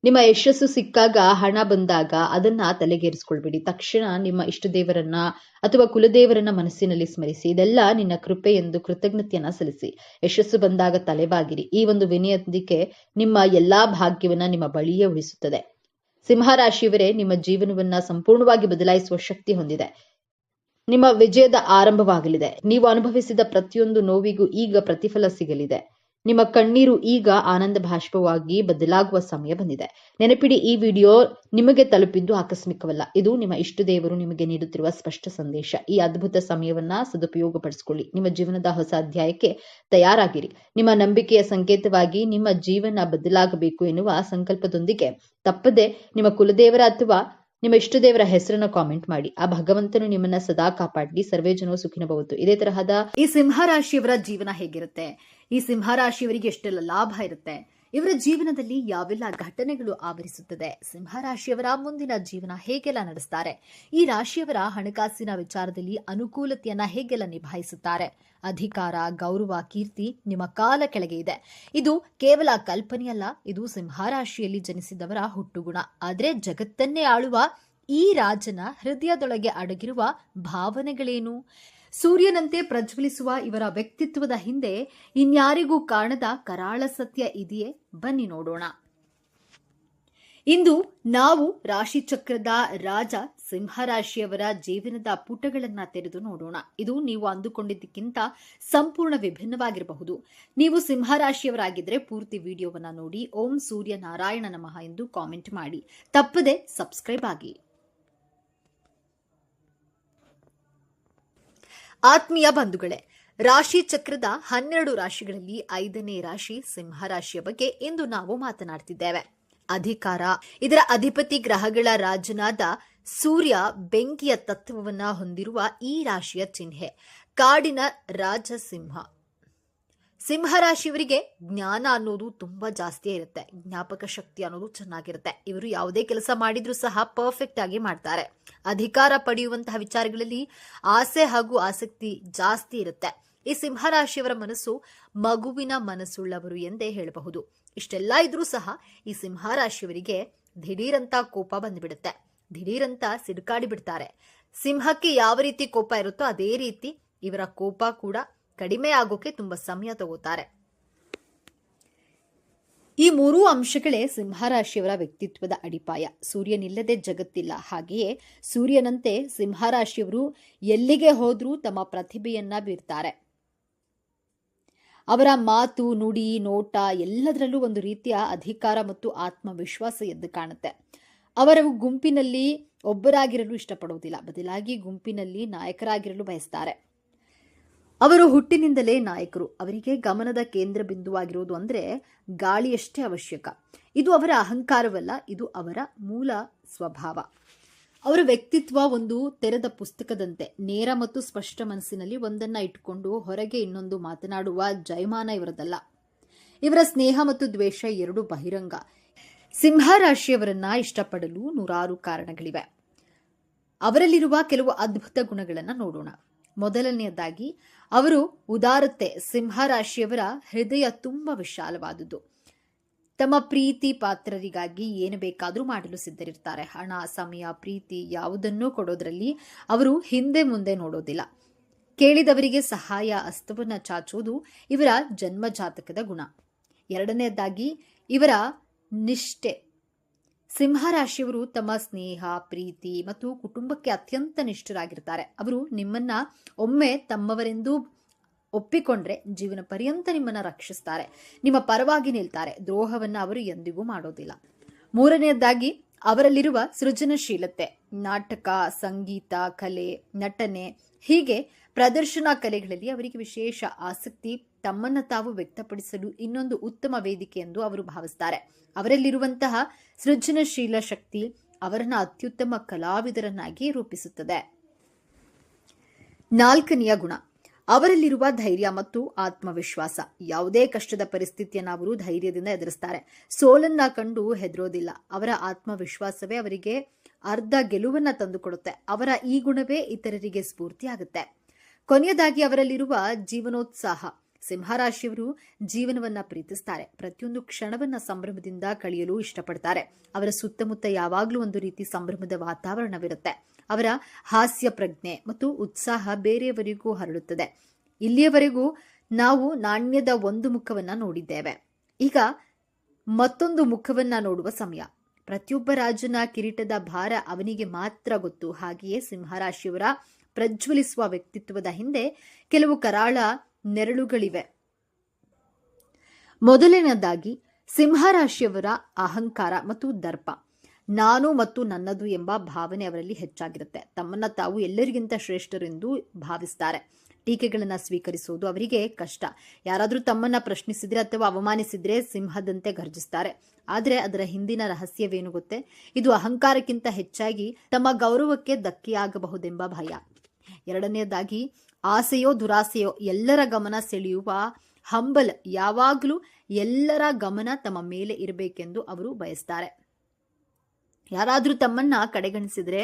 ನಿಮ್ಮ ಯಶಸ್ಸು ಸಿಕ್ಕಾಗ, ಹಣ ಬಂದಾಗ ಅದನ್ನ ತಲೆಗೇರಿಸ್ಕೊಳ್ಬೇಡಿ. ತಕ್ಷಣ ನಿಮ್ಮ ಇಷ್ಟ ದೇವರನ್ನ ಅಥವಾ ಕುಲದೇವರನ್ನ ಮನಸ್ಸಿನಲ್ಲಿ ಸ್ಮರಿಸಿ. ಇದೆಲ್ಲ ನಿನ್ನ ಕೃಪೆ ಎಂದು ಕೃತಜ್ಞತೆಯನ್ನ ಸಲ್ಲಿಸಿ. ಯಶಸ್ಸು ಬಂದಾಗ ತಲೆಬಾಗಿರಿ. ಈ ಒಂದು ವಿನಯದೊಂದಿಗೆ ನಿಮ್ಮ ಎಲ್ಲಾ ಭಾಗ್ಯವನ್ನ ನಿಮ್ಮ ಬಳಿಯೇ ಉಳಿಸುತ್ತದೆ. ಸಿಂಹರಾಶಿಯವರೇ, ನಿಮ್ಮ ಜೀವನವನ್ನ ಸಂಪೂರ್ಣವಾಗಿ ಬದಲಾಯಿಸುವ ಶಕ್ತಿ ಹೊಂದಿದೆ. ನಿಮ್ಮ ವಿಜಯದ ಆರಂಭವಾಗಲಿದೆ. ನೀವು ಅನುಭವಿಸಿದ ಪ್ರತಿಯೊಂದು ನೋವಿಗೂ ಈಗ ಪ್ರತಿಫಲ ಸಿಗಲಿದೆ. ನಿಮ್ಮ ಕಣ್ಣೀರು ಈಗ ಆನಂದ ಭಾಷ್ಪವಾಗಿ ಬದಲಾಗುವ ಸಮಯ ಬಂದಿದೆ. ನೆನಪಿಡಿ, ಈ ವಿಡಿಯೋ ನಿಮಗೆ ತಲುಪಿದ್ದು ಆಕಸ್ಮಿಕವಲ್ಲ. ಇದು ನಿಮ್ಮ ಇಷ್ಟ ದೇವರು ನಿಮಗೆ ನೀಡುತ್ತಿರುವ ಸ್ಪಷ್ಟ ಸಂದೇಶ. ಈ ಅದ್ಭುತ ಸಮಯವನ್ನ ಸದುಪಯೋಗಪಡಿಸಿಕೊಳ್ಳಿ. ನಿಮ್ಮ ಜೀವನದ ಹೊಸ ಅಧ್ಯಾಯಕ್ಕೆ ತಯಾರಾಗಿರಿ. ನಿಮ್ಮ ನಂಬಿಕೆಯ ಸಂಕೇತವಾಗಿ ನಿಮ್ಮ ಜೀವನ ಬದಲಾಗಬೇಕು ಎನ್ನುವ ಸಂಕಲ್ಪದೊಂದಿಗೆ ತಪ್ಪದೆ ನಿಮ್ಮ ಕುಲದೇವರ ಅಥವಾ ನಿಮ್ಮ ಇಷ್ಟ ದೇವರ ಹೆಸರನ್ನ ಕಾಮೆಂಟ್ ಮಾಡಿ. ಆ ಭಗವಂತನು ನಿಮ್ಮನ್ನ ಸದಾ ಕಾಪಾಡಲಿ. ಸರ್ವೇ ಜನೋ ಸುಖಿನೋ ಭವಂತು. ಇದೇ ತರಹದ ಈ ಸಿಂಹರಾಶಿಯವರ ಜೀವನ ಹೇಗಿರುತ್ತೆ? ಈ ಸಿಂಹರಾಶಿಯವರಿಗೆ ಎಷ್ಟೆಲ್ಲ ಲಾಭ ಇರುತ್ತೆ? ಇವರ ಜೀವನದಲ್ಲಿ ಯಾವೆಲ್ಲ ಘಟನೆಗಳು ಆವರಿಸುತ್ತದೆ? ಸಿಂಹರಾಶಿಯವರ ಮುಂದಿನ ಜೀವನ ಹೇಗೆಲ್ಲ ನಡೆಸ್ತಾರೆ? ಈ ರಾಶಿಯವರ ಹಣಕಾಸಿನ ವಿಚಾರದಲ್ಲಿ ಅನುಕೂಲತೆಯನ್ನ ಹೇಗೆಲ್ಲ ನಿಭಾಯಿಸುತ್ತಾರೆ? ಅಧಿಕಾರ, ಗೌರವ, ಕೀರ್ತಿ ನಿಮ್ಮ ಕಾಲ ಕೆಳಗೆ ಇದೆ. ಇದು ಕೇವಲ ಕಲ್ಪನೆಯಲ್ಲ, ಇದು ಸಿಂಹರಾಶಿಯಲ್ಲಿ ಜನಿಸಿದವರ ಹುಟ್ಟುಗುಣ. ಆದರೆ ಜಗತ್ತನ್ನೇ ಆಳುವ ಈ ರಾಜನ ಹೃದಯದೊಳಗೆ ಅಡಗಿರುವ ಭಾವನೆಗಳೇನು? ಸೂರ್ಯನಂತೆ ಪ್ರಜ್ವಲಿಸುವ ಇವರ ವ್ಯಕ್ತಿತ್ವದ ಹಿಂದೆ ಇನ್ಯಾರಿಗೂ ಕಾಣದ ಕರಾಳ ಸತ್ಯ ಇದೆಯೇ? ಬನ್ನಿ ನೋಡೋಣ. ಇಂದು ನಾವು ರಾಶಿಚಕ್ರದ ರಾಜ ಸಿಂಹರಾಶಿಯವರ ಜೀವನದ ಪುಟಗಳನ್ನ ತೆರೆದು ನೋಡೋಣ. ಇದು ನೀವು ಅಂದುಕೊಂಡಿದ್ದಕ್ಕಿಂತ ಸಂಪೂರ್ಣ ವಿಭಿನ್ನವಾಗಿರಬಹುದು. ನೀವು ಸಿಂಹರಾಶಿಯವರಾಗಿದ್ದರೆ ಪೂರ್ತಿ ವಿಡಿಯೋವನ್ನ ನೋಡಿ ಓಂ ಸೂರ್ಯ ನಾರಾಯಣ ನಮಃ ಎಂದು ಕಾಮೆಂಟ್ ಮಾಡಿ. ತಪ್ಪದೆ ಸಬ್ಸ್ಕ್ರೈಬ್ ಆಗಿ. ಆತ್ಮೀಯ ಬಂಧುಗಳೇ, ರಾಶಿ ಚಕ್ರದ 12 ರಾಶಿಗಳಲ್ಲಿ 5ನೇ ರಾಶಿ ಸಿಂಹ ರಾಶಿಯ ಬಗ್ಗೆ ಇಂದು ನಾವು ಮಾತನಾಡ್ತಿದ್ದೇವೆ. ಅಧಿಕಾರ. ಇದರ ಅಧಿಪತಿ ಗ್ರಹಗಳ ರಾಜನಾದ ಸೂರ್ಯ ಬೆಂಕಿಯ ತತ್ವವನ್ನ ಹೊಂದಿರುವ ಈ ರಾಶಿಯ ಚಿಹ್ನೆ ಕಾಡಿನ ರಾಜ ಸಿಂಹ. ಸಿಂಹ ರಾಶಿಯವರಿಗೆ ಜ್ಞಾನ ಅನ್ನೋದು ತುಂಬಾ ಜಾಸ್ತಿ ಇರುತ್ತೆ. ಜ್ಞಾಪಕ ಶಕ್ತಿ ಅನ್ನೋದು ಚೆನ್ನಾಗಿರುತ್ತೆ. ಇವರು ಯಾವುದೇ ಕೆಲಸ ಮಾಡಿದ್ರೂ ಸಹ ಪರ್ಫೆಕ್ಟ್ ಆಗಿ ಮಾಡ್ತಾರೆ. ಅಧಿಕಾರ ಪಡೆಯುವಂತಹ ವಿಚಾರಗಳಲ್ಲಿ ಆಸೆ ಹಾಗೂ ಆಸಕ್ತಿ ಜಾಸ್ತಿ ಇರುತ್ತೆ. ಈ ಸಿಂಹ ರಾಶಿಯವರ ಮನಸ್ಸು ಮಗುವಿನ ಮನಸ್ಸುಳ್ಳವರು ಎಂದೇ ಹೇಳಬಹುದು. ಇಷ್ಟೆಲ್ಲ ಇದ್ರೂ ಸಹ ಈ ಸಿಂಹ ರಾಶಿಯವರಿಗೆ ದಿಢೀರಂತ ಕೋಪ ಬಂದ್ಬಿಡುತ್ತೆ. ದಿಢೀರಂತ ಸಿಡುಕಾಡಿ ಬಿಡ್ತಾರೆ. ಸಿಂಹಕ್ಕೆ ಯಾವ ರೀತಿ ಕೋಪ ಇರುತ್ತೋ ಅದೇ ರೀತಿ ಇವರ ಕೋಪ ಕೂಡ ಕಡಿಮೆ ಆಗೋಕೆ ತುಂಬಾ ಸಮಯ ತಗೋತಾರೆ. ಈ 3 ಅಂಶಗಳೇ ಸಿಂಹರಾಶಿಯವರ ವ್ಯಕ್ತಿತ್ವದ ಅಡಿಪಾಯ. ಸೂರ್ಯನಿಲ್ಲದೆ ಜಗತ್ತಿಲ್ಲ. ಹಾಗೆಯೇ ಸೂರ್ಯನಂತೆ ಸಿಂಹರಾಶಿಯವರು ಎಲ್ಲಿಗೆ ಹೋದ್ರೂ ತಮ್ಮ ಪ್ರತಿಭೆಯನ್ನ ಬೀರ್ತಾರೆ. ಅವರ ಮಾತು, ನುಡಿ, ನೋಟ ಎಲ್ಲದರಲ್ಲೂ ಒಂದು ರೀತಿಯ ಅಧಿಕಾರ ಮತ್ತು ಆತ್ಮವಿಶ್ವಾಸ ಎದ್ದು ಕಾಣುತ್ತೆ. ಅವರ ಗುಂಪಿನಲ್ಲಿ ಒಬ್ಬರಾಗಿರಲು ಇಷ್ಟಪಡುವುದಿಲ್ಲ. ಬದಲಾಗಿ ಗುಂಪಿನಲ್ಲಿ ನಾಯಕರಾಗಿರಲು ಬಯಸ್ತಾರೆ. ಅವರು ಹುಟ್ಟಿನಿಂದಲೇ ನಾಯಕರು. ಅವರಿಗೆ ಗಮನದ ಕೇಂದ್ರ ಬಿಂದುವಾಗಿರುವುದು ಅಂದರೆ ಗಾಳಿಯಷ್ಟೇ ಅವಶ್ಯಕ. ಇದು ಅವರ ಅಹಂಕಾರವಲ್ಲ, ಇದು ಅವರ ಮೂಲ ಸ್ವಭಾವ. ಅವರ ವ್ಯಕ್ತಿತ್ವ ಒಂದು ತೆರೆದ ಪುಸ್ತಕದಂತೆ. ನೇರ ಮತ್ತು ಸ್ಪಷ್ಟ ಮನಸ್ಸಿನಲ್ಲಿ ಒಂದನ್ನ ಇಟ್ಟುಕೊಂಡು ಹೊರಗೆ ಇನ್ನೊಂದು ಮಾತನಾಡುವ ಜಯಮಾನ ಇವರದಲ್ಲ. ಇವರ ಸ್ನೇಹ ಮತ್ತು ದ್ವೇಷ ಎರಡೂ ಬಹಿರಂಗ. ಸಿಂಹ ರಾಶಿಯವರನ್ನ ಇಷ್ಟಪಡಲು ನೂರಾರು ಕಾರಣಗಳಿವೆ. ಅವರಲ್ಲಿರುವ ಕೆಲವು ಅದ್ಭುತ ಗುಣಗಳನ್ನು ನೋಡೋಣ. ಮೊದಲನೆಯದಾಗಿ ಅವರು ಉದಾರತೆ. ಸಿಂಹ ರಾಶಿಯವರ ಹೃದಯ ತುಂಬಾ ವಿಶಾಲವಾದುದು. ತಮ್ಮ ಪ್ರೀತಿ ಪಾತ್ರರಿಗಾಗಿ ಏನು ಬೇಕಾದರೂ ಮಾಡಲು ಸಿದ್ಧರಿರ್ತಾರೆ. ಹಣ, ಸಮಯ, ಪ್ರೀತಿ ಯಾವುದನ್ನೂ ಕೊಡೋದ್ರಲ್ಲಿ ಅವರು ಹಿಂದೆ ಮುಂದೆ ನೋಡೋದಿಲ್ಲ. ಕೇಳಿದವರಿಗೆ ಸಹಾಯ ಹಸ್ತವನ್ನ ಚಾಚುವುದು ಇವರ ಜನ್ಮ ಜಾತಕದ ಗುಣ. ಎರಡನೆಯದಾಗಿ ಇವರ ನಿಷ್ಠೆ. ಸಿಂಹ ರಾಶಿಯವರು ತಮ್ಮ ಸ್ನೇಹ, ಪ್ರೀತಿ ಮತ್ತು ಕುಟುಂಬಕ್ಕೆ ಅತ್ಯಂತ ನಿಷ್ಠರಾಗಿರ್ತಾರೆ. ಅವರು ನಿಮ್ಮನ್ನ ಒಮ್ಮೆ ತಮ್ಮವರೆಂದು ಒಪ್ಪಿಕೊಂಡ್ರೆ ಜೀವನ ಪರ್ಯಂತ ನಿಮ್ಮನ್ನ ರಕ್ಷಿಸ್ತಾರೆ. ನಿಮ್ಮ ಪರವಾಗಿ ನಿಲ್ತಾರೆ. ದ್ರೋಹವನ್ನ ಅವರು ಎಂದಿಗೂ ಮಾಡೋದಿಲ್ಲ. ಮೂರನೆಯದಾಗಿ ಅವರಲ್ಲಿರುವ ಸೃಜನಶೀಲತೆ. ನಾಟಕ, ಸಂಗೀತ, ಕಲೆ, ನಟನೆ ಹೀಗೆ ಪ್ರದರ್ಶನ ಕಲೆಗಳಲ್ಲಿ ಅವರಿಗೆ ವಿಶೇಷ ಆಸಕ್ತಿ. ತಮ್ಮನ್ನ ತಾವು ವ್ಯಕ್ತಪಡಿಸಲು ಇನ್ನೊಂದು ಉತ್ತಮ ವೇದಿಕೆ ಎಂದು ಅವರು ಭಾವಿಸ್ತಾರೆ. ಅವರಲ್ಲಿರುವಂತಹ ಸೃಜನಶೀಲ ಶಕ್ತಿ ಅವರನ್ನ ಅತ್ಯುತ್ತಮ ಕಲಾವಿದರನ್ನಾಗಿ ರೂಪಿಸುತ್ತದೆ. 4ನೆಯ ಗುಣ, ಅವರಲ್ಲಿರುವ ಧೈರ್ಯ ಮತ್ತು ಆತ್ಮವಿಶ್ವಾಸ. ಯಾವುದೇ ಕಷ್ಟದ ಪರಿಸ್ಥಿತಿಯನ್ನು ಅವರು ಧೈರ್ಯದಿಂದ ಎದುರಿಸ್ತಾರೆ. ಸೋಲನ್ನ ಕಂಡು ಹೆದರೋದಿಲ್ಲ. ಅವರ ಆತ್ಮವಿಶ್ವಾಸವೇ ಅವರಿಗೆ ಅರ್ಧ ಗೆಲುವನ್ನ ತಂದುಕೊಡುತ್ತೆ. ಅವರ ಈ ಗುಣವೇ ಇತರರಿಗೆ ಸ್ಫೂರ್ತಿಯಾಗುತ್ತೆ. ಕೊನೆಯದಾಗಿ ಅವರಲ್ಲಿರುವ ಜೀವನೋತ್ಸಾಹ. ಸಿಂಹರಾಶಿಯವರು ಜೀವನವನ್ನ ಪ್ರೀತಿಸ್ತಾರೆ. ಪ್ರತಿಯೊಂದು ಕ್ಷಣವನ್ನ ಸಂಭ್ರಮದಿಂದ ಕಳೆಯಲು ಇಷ್ಟಪಡ್ತಾರೆ. ಅವರ ಸುತ್ತಮುತ್ತ ಯಾವಾಗಲೂ ಒಂದು ರೀತಿ ಸಂಭ್ರಮದ ವಾತಾವರಣವಿರುತ್ತೆ. ಅವರ ಹಾಸ್ಯ ಪ್ರಜ್ಞೆ ಮತ್ತು ಉತ್ಸಾಹ ಬೇರೆಯವರಿಗೂ ಹರಡುತ್ತದೆ. ಇಲ್ಲಿಯವರೆಗೂ ನಾವು ನಾಣ್ಯದ ಒಂದು ಮುಖವನ್ನ ನೋಡಿದ್ದೇವೆ. ಈಗ ಮತ್ತೊಂದು ಮುಖವನ್ನ ನೋಡುವ ಸಮಯ. ಪ್ರತಿಯೊಬ್ಬ ರಾಜನ ಕಿರೀಟದ ಭಾರ ಅವನಿಗೆ ಮಾತ್ರ ಗೊತ್ತು. ಹಾಗೆಯೇ ಸಿಂಹರಾಶಿಯವರ ಪ್ರಜ್ವಲಿಸುವ ವ್ಯಕ್ತಿತ್ವದ ಹಿಂದೆ ಕೆಲವು ಕರಾಳ ನೆರಳುಗಳಿವೆ. ಮೊದಲನೇದಾಗಿ ಸಿಂಹರಾಶಿಯವರ ಅಹಂಕಾರ ಮತ್ತು ದರ್ಪ. ನಾನು ಮತ್ತು ನನ್ನದು ಎಂಬ ಭಾವನೆ ಅವರಲ್ಲಿ ಹೆಚ್ಚಾಗಿರುತ್ತೆ. ತಮ್ಮನ್ನ ತಾವು ಎಲ್ಲರಿಗಿಂತ ಶ್ರೇಷ್ಠರೆಂದು ಭಾವಿಸ್ತಾರೆ. ಟೀಕೆಗಳನ್ನು ಸ್ವೀಕರಿಸುವುದು ಅವರಿಗೆ ಕಷ್ಟ. ಯಾರಾದರೂ ತಮ್ಮನ್ನ ಪ್ರಶ್ನಿಸಿದ್ರೆ ಅಥವಾ ಅವಮಾನಿಸಿದ್ರೆ ಸಿಂಹದಂತೆ ಗರ್ಜಿಸ್ತಾರೆ. ಆದರೆ ಅದರ ಹಿಂದಿನ ರಹಸ್ಯವೇನು ಗೊತ್ತೇ? ಇದು ಅಹಂಕಾರಕ್ಕಿಂತ ಹೆಚ್ಚಾಗಿ ತಮ್ಮ ಗೌರವಕ್ಕೆ ಧಕ್ಕೆಯಾಗಬಹುದೆಂಬ ಭಯ. ಎರಡನೆಯದಾಗಿ ಆಸೆಯೋ ದುರಾಸೆಯೋ ಎಲ್ಲರ ಗಮನ ಸೆಳೆಯುವ ಹಂಬಲ್. ಯಾವಾಗಲೂ ಎಲ್ಲರ ಗಮನ ತಮ್ಮ ಮೇಲೆ ಇರಬೇಕೆಂದು ಅವರು ಬಯಸ್ತಾರೆ. ಯಾರಾದರೂ ತಮ್ಮನ್ನ ಕಡೆಗಣಿಸಿದ್ರೆ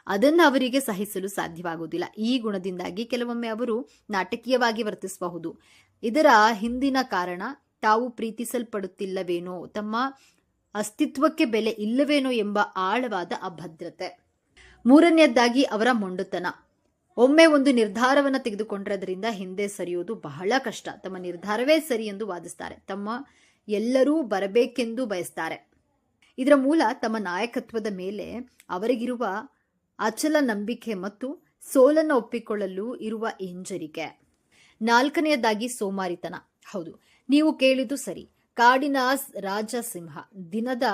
ಅದನ್ನು ಅವರಿಗೆ ಸಹಿಸಲು ಸಾಧ್ಯವಾಗುವುದಿಲ್ಲ. ಈ ಗುಣದಿಂದಾಗಿ ಕೆಲವೊಮ್ಮೆ ಅವರು ನಾಟಕೀಯವಾಗಿ ವರ್ತಿಸಬಹುದು. ಇದರ ಹಿಂದಿನ ಕಾರಣ ತಾವು ಪ್ರೀತಿಸಲ್ಪಡುತ್ತಿಲ್ಲವೇನೋ, ತಮ್ಮ ಅಸ್ತಿತ್ವಕ್ಕೆ ಬೆಲೆ ಇಲ್ಲವೇನೋ ಎಂಬ ಆಳವಾದ ಅಭದ್ರತೆ. ಮೂರನೆಯದಾಗಿ ಅವರ ಮೊಂಡುತನ. ಒಮ್ಮೆ ಒಂದು ನಿರ್ಧಾರವನ್ನು ತೆಗೆದುಕೊಂಡ್ರೆ ಅದರಿಂದ ಹಿಂದೆ ಸರಿಯೋದು ಬಹಳ ಕಷ್ಟ. ತಮ್ಮ ನಿರ್ಧಾರವೇ ಸರಿ ಎಂದು ವಾದಿಸ್ತಾರೆ. ತಮ್ಮ ಎಲ್ಲರೂ ಬರಬೇಕೆಂದು ಬಯಸ್ತಾರೆ. ಇದರ ಮೂಲ ತಮ್ಮ ನಾಯಕತ್ವದ ಮೇಲೆ ಅವರಿಗಿರುವ ಅಚಲ ನಂಬಿಕೆ ಮತ್ತು ಸೋಲನ್ನು ಒಪ್ಪಿಕೊಳ್ಳಲು ಇರುವ ಹಿಂಜರಿಕೆ. 4ನೆಯದಾಗಿ ಸೋಮಾರಿತನ. ಹೌದು, ನೀವು ಕೇಳಿದ್ದು ಸರಿ. ಕಾಡಿನ ರಾಜ ಸಿಂಹ. ದಿನದ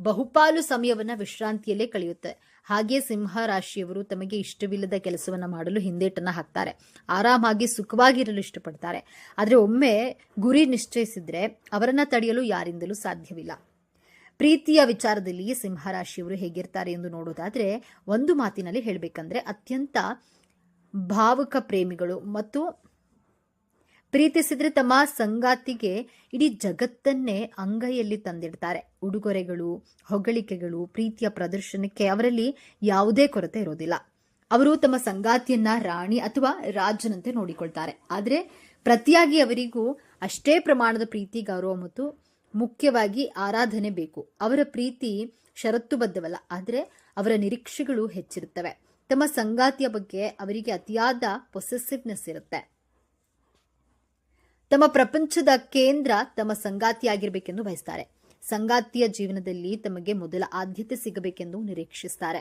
ಬಹುಪಾಲು ಸಮಯವನ್ನ ವಿಶ್ರಾಂತಿಯಲ್ಲೇ ಕಳೆಯುತ್ತೆ. ಹಾಗೆ ಸಿಂಹ ರಾಶಿಯವರು ತಮಗೆ ಇಷ್ಟವಿಲ್ಲದ ಕೆಲಸವನ್ನ ಮಾಡಲು ಹಿಂದೇಟನ್ನ ಹಾಕ್ತಾರೆ. ಆರಾಮಾಗಿ ಸುಖವಾಗಿರಲು ಇಷ್ಟಪಡ್ತಾರೆ. ಆದರೆ ಒಮ್ಮೆ ಗುರಿ ನಿಶ್ಚಯಿಸಿದ್ರೆ ಅವರನ್ನ ತಡೆಯಲು ಯಾರಿಂದಲೂ ಸಾಧ್ಯವಿಲ್ಲ. ಪ್ರೀತಿಯ ವಿಚಾರದಲ್ಲಿ ಸಿಂಹರಾಶಿಯವರು ಹೇಗಿರ್ತಾರೆ ಎಂದು ನೋಡೋದಾದ್ರೆ, ಒಂದು ಮಾತಿನಲ್ಲಿ ಹೇಳಬೇಕಂದ್ರೆ ಅತ್ಯಂತ ಭಾವುಕ ಪ್ರೇಮಿಗಳು ಮತ್ತು ಪ್ರೀತಿಸಿದ್ರೆ ತಮ್ಮ ಸಂಗಾತಿಗೆ ಇಡೀ ಜಗತ್ತನ್ನೇ ಅಂಗೈಯಲ್ಲಿ ತಂದಿಡ್ತಾರೆ. ಉಡುಗೊರೆಗಳು, ಹೊಗಳಿಕೆಗಳು, ಪ್ರೀತಿಯ ಪ್ರದರ್ಶನಕ್ಕೆ ಅವರಲ್ಲಿ ಯಾವುದೇ ಕೊರತೆ ಇರೋದಿಲ್ಲ. ಅವರು ತಮ್ಮ ಸಂಗಾತಿಯನ್ನ ರಾಣಿ ಅಥವಾ ರಾಜನಂತೆ ನೋಡಿಕೊಳ್ತಾರೆ. ಆದರೆ ಪ್ರತಿಯಾಗಿ ಅವರಿಗೂ ಅಷ್ಟೇ ಪ್ರಮಾಣದ ಪ್ರೀತಿ, ಗೌರವ ಮತ್ತು ಮುಖ್ಯವಾಗಿ ಆರಾಧನೆ ಬೇಕು. ಅವರ ಪ್ರೀತಿ ಷರತ್ತುಬದ್ಧವಲ್ಲ, ಆದರೆ ಅವರ ನಿರೀಕ್ಷೆಗಳು ಹೆಚ್ಚಿರುತ್ತವೆ. ತಮ್ಮ ಸಂಗಾತಿಯ ಬಗ್ಗೆ ಅವರಿಗೆ ಅತಿಯಾದ ಪೊಸೆಸಿವ್ನೆಸ್ ಇರುತ್ತೆ. ತಮ್ಮ ಪ್ರಪಂಚದ ಕೇಂದ್ರ ತಮ್ಮ ಸಂಗಾತಿಯಾಗಿರ್ಬೇಕೆಂದು ಬಯಸ್ತಾರೆ. ಸಂಗಾತಿಯ ಜೀವನದಲ್ಲಿ ತಮಗೆ ಮೊದಲ ಆದ್ಯತೆ ಸಿಗಬೇಕೆಂದು ನಿರೀಕ್ಷಿಸ್ತಾರೆ.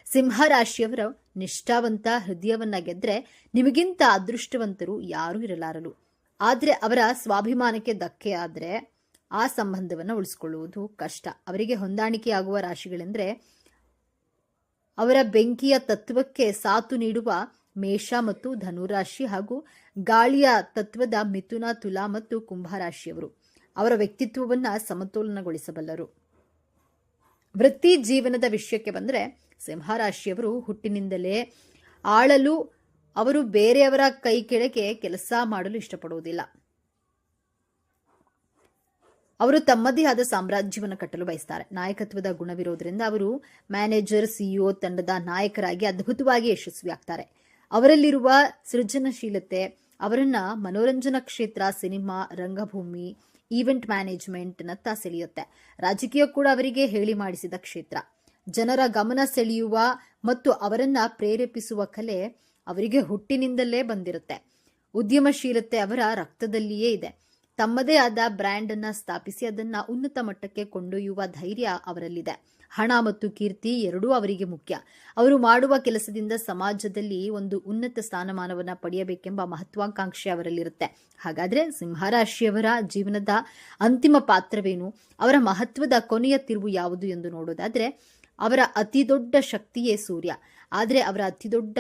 ಸಿಂಹರಾಶಿಯವರ ನಿಷ್ಠಾವಂತ ಹೃದಯವನ್ನ ಗೆದ್ರೆ ನಿಮಗಿಂತ ಅದೃಷ್ಟವಂತರು ಯಾರೂ ಇರಲಾರರು. ಆದರೆ ಅವರ ಸ್ವಾಭಿಮಾನಕ್ಕೆ ಧಕ್ಕೆ ಆದ್ರೆ ಆ ಸಂಬಂಧವನ್ನು ಉಳಿಸಿಕೊಳ್ಳುವುದು ಕಷ್ಟ. ಅವರಿಗೆ ಹೊಂದಾಣಿಕೆಯಾಗುವ ರಾಶಿಗಳೆಂದ್ರೆ ಅವರ ಬೆಂಕಿಯ ತತ್ವಕ್ಕೆ ಸಾಥು ನೀಡುವ ಮೇಷ ಮತ್ತು ಧನುರಾಶಿ ಹಾಗೂ ಗಾಳಿಯ ತತ್ವದ ಮಿಥುನ, ತುಲಾ ಮತ್ತು ಕುಂಭರಾಶಿಯವರು. ಅವರ ವ್ಯಕ್ತಿತ್ವವನ್ನ ಸಮತೋಲನಗೊಳಿಸಬಲ್ಲರು. ವೃತ್ತಿ ಜೀವನದ ವಿಷಯಕ್ಕೆ ಬಂದ್ರೆ ಸಿಂಹರಾಶಿಯವರು ಹುಟ್ಟಿನಿಂದಲೇ ಆಳಲು ಅವರು ಬೇರೆಯವರ ಕೈ ಕೆಳಗೆ ಕೆಲಸ ಮಾಡಲು ಇಷ್ಟಪಡುವುದಿಲ್ಲ. ಅವರು ತಮ್ಮದೇ ಆದ ಸಾಮ್ರಾಜ್ಯವನ್ನು ಕಟ್ಟಲು ಬಯಸ್ತಾರೆ. ನಾಯಕತ್ವದ ಗುಣವಿರೋದ್ರಿಂದ ಅವರು ಮ್ಯಾನೇಜರ್, ಸಿಇಒ, ತಂಡದ ನಾಯಕರಾಗಿ ಅದ್ಭುತವಾಗಿ ಯಶಸ್ವಿಯಾಗ್ತಾರೆ. ಅವರಲ್ಲಿರುವ ಸೃಜನಶೀಲತೆ ಅವರನ್ನ ಮನೋರಂಜನಾ ಕ್ಷೇತ್ರ, ಸಿನಿಮಾ, ರಂಗಭೂಮಿ, ಈವೆಂಟ್ ಮ್ಯಾನೇಜ್ಮೆಂಟ್ ನತ್ತ ಸೆಳೆಯುತ್ತೆ. ರಾಜಕೀಯ ಕೂಡ ಅವರಿಗೆ ಹೇಳಿ ಮಾಡಿಸಿದ ಕ್ಷೇತ್ರ. ಜನರ ಗಮನ ಸೆಳೆಯುವ ಮತ್ತು ಅವರನ್ನ ಪ್ರೇರೇಪಿಸುವ ಕಲೆ ಅವರಿಗೆ ಹುಟ್ಟಿನಿಂದಲೇ ಬಂದಿರುತ್ತೆ. ಉದ್ಯಮಶೀಲತೆ ಅವರ ರಕ್ತದಲ್ಲಿಯೇ ಇದೆ. ತಮ್ಮದೇ ಆದ ಬ್ರ್ಯಾಂಡ್ ಅನ್ನ ಸ್ಥಾಪಿಸಿ ಅದನ್ನ ಉನ್ನತ ಮಟ್ಟಕ್ಕೆ ಕೊಂಡೊಯ್ಯುವ ಧೈರ್ಯ ಅವರಲ್ಲಿದೆ. ಹಣ ಮತ್ತು ಕೀರ್ತಿ ಎರಡೂ ಅವರಿಗೆ ಮುಖ್ಯ. ಅವರು ಮಾಡುವ ಕೆಲಸದಿಂದ ಸಮಾಜದಲ್ಲಿ ಒಂದು ಉನ್ನತ ಸ್ಥಾನಮಾನವನ್ನ ಪಡೆಯಬೇಕೆಂಬ ಮಹತ್ವಾಕಾಂಕ್ಷೆ ಅವರಲ್ಲಿರುತ್ತೆ. ಹಾಗಾದ್ರೆ ಸಿಂಹರಾಶಿಯವರ ಜೀವನದ ಅಂತಿಮ ಪಾತ್ರವೇನು, ಅವರ ಮಹತ್ವದ ಕೊನೆಯ ತಿರುವು ಯಾವುದು ಎಂದು ನೋಡೋದಾದ್ರೆ, ಅವರ ಅತಿ ದೊಡ್ಡ ಶಕ್ತಿಯೇ ಸೂರ್ಯ. ಆದರೆ ಅವರ ಅತಿದೊಡ್ಡ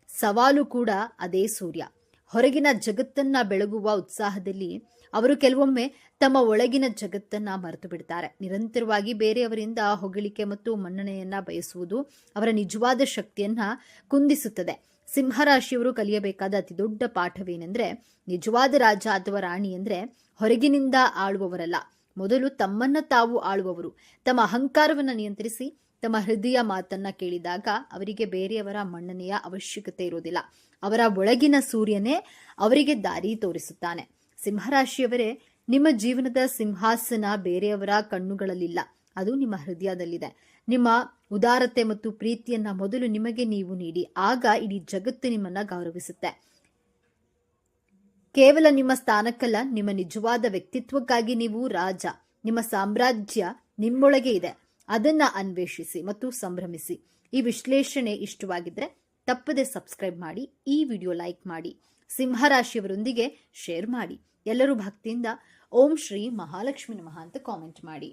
ಸವಾಲು ಕೂಡ ಅದೇ ಸೂರ್ಯ. ಹೊರಗಿನ ಜಗತ್ತನ್ನ ಬೆಳಗುವ ಉತ್ಸಾಹದಲ್ಲಿ ಅವರು ಕೆಲವೊಮ್ಮೆ ತಮ್ಮ ಒಳಗಿನ ಜಗತ್ತನ್ನ ಮರೆತು ಬಿಡ್ತಾರೆ. ನಿರಂತರವಾಗಿ ಬೇರೆಯವರಿಂದ ಹೊಗಳಿಕೆ ಮತ್ತು ಮನ್ನಣೆಯನ್ನ ಬಯಸುವುದು ಅವರ ನಿಜವಾದ ಶಕ್ತಿಯನ್ನ ಕುಂದಿಸುತ್ತದೆ. ಸಿಂಹರಾಶಿಯವರು ಕಲಿಯಬೇಕಾದ ಅತಿ ದೊಡ್ಡ ಪಾಠವೇನೆಂದ್ರೆ, ನಿಜವಾದ ರಾಜ ಅಥವಾ ರಾಣಿ ಅಂದ್ರೆ ಹೊರಗಿನಿಂದ ಆಳುವವರಲ್ಲ, ಮೊದಲು ತಮ್ಮನ್ನ ತಾವು ಆಳುವವರು. ತಮ್ಮ ಅಹಂಕಾರವನ್ನ ನಿಯಂತ್ರಿಸಿ ತಮ್ಮ ಹೃದಯ ಮಾತನ್ನ ಕೇಳಿದಾಗ ಅವರಿಗೆ ಬೇರೆಯವರ ಮನ್ನಣೆಯ ಅವಶ್ಯಕತೆ ಇರುವುದಿಲ್ಲ. ಅವರ ಒಳಗಿನ ಸೂರ್ಯನೇ ಅವರಿಗೆ ದಾರಿ ತೋರಿಸುತ್ತಾನೆ. ಸಿಂಹರಾಶಿಯವರೇ, ನಿಮ್ಮ ಜೀವನದ ಸಿಂಹಾಸನ ಬೇರೆಯವರ ಕಣ್ಣುಗಳಲ್ಲಿಲ್ಲ, ಅದು ನಿಮ್ಮ ಹೃದಯದಲ್ಲಿದೆ. ನಿಮ್ಮ ಉದಾರತೆ ಮತ್ತು ಪ್ರೀತಿಯನ್ನ ಮೊದಲು ನಿಮಗೆ ನೀವು ನೀಡಿ, ಆಗ ಇಡೀ ಜಗತ್ತು ನಿಮ್ಮನ್ನ ಗೌರವಿಸುತ್ತೆ. ಕೇವಲ ನಿಮ್ಮ ಸ್ಥಾನಕ್ಕಲ್ಲ, ನಿಮ್ಮ ನಿಜವಾದ ವ್ಯಕ್ತಿತ್ವಕ್ಕಾಗಿ ನೀವು ರಾಜ. ನಿಮ್ಮ ಸಾಮ್ರಾಜ್ಯ ನಿಮ್ಮೊಳಗೆ ಇದೆ. ಅದನ್ನ ಅನ್ವೇಷಿಸಿ ಮತ್ತು ಸಂಭ್ರಮಿಸಿ. ಈ ವಿಶ್ಲೇಷಣೆ ಇಷ್ಟವಾಗಿದ್ರೆ ತಪ್ಪದೆ ಸಬ್ಸ್ಕ್ರೈಬ್ ಮಾಡಿ, ಈ ವಿಡಿಯೋ ಲೈಕ್ ಮಾಡಿ, ಸಿಂಹರಾಶಿಯವರೊಂದಿಗೆ ಶೇರ್ ಮಾಡಿ. ಎಲ್ಲರೂ ಭಕ್ತಿಯಿಂದ ಓಂ ಶ್ರೀ ಮಹಾಲಕ್ಷ್ಮಿ ನಮಃ ಅಂತ ಕಾಮೆಂಟ್ ಮಾಡಿ.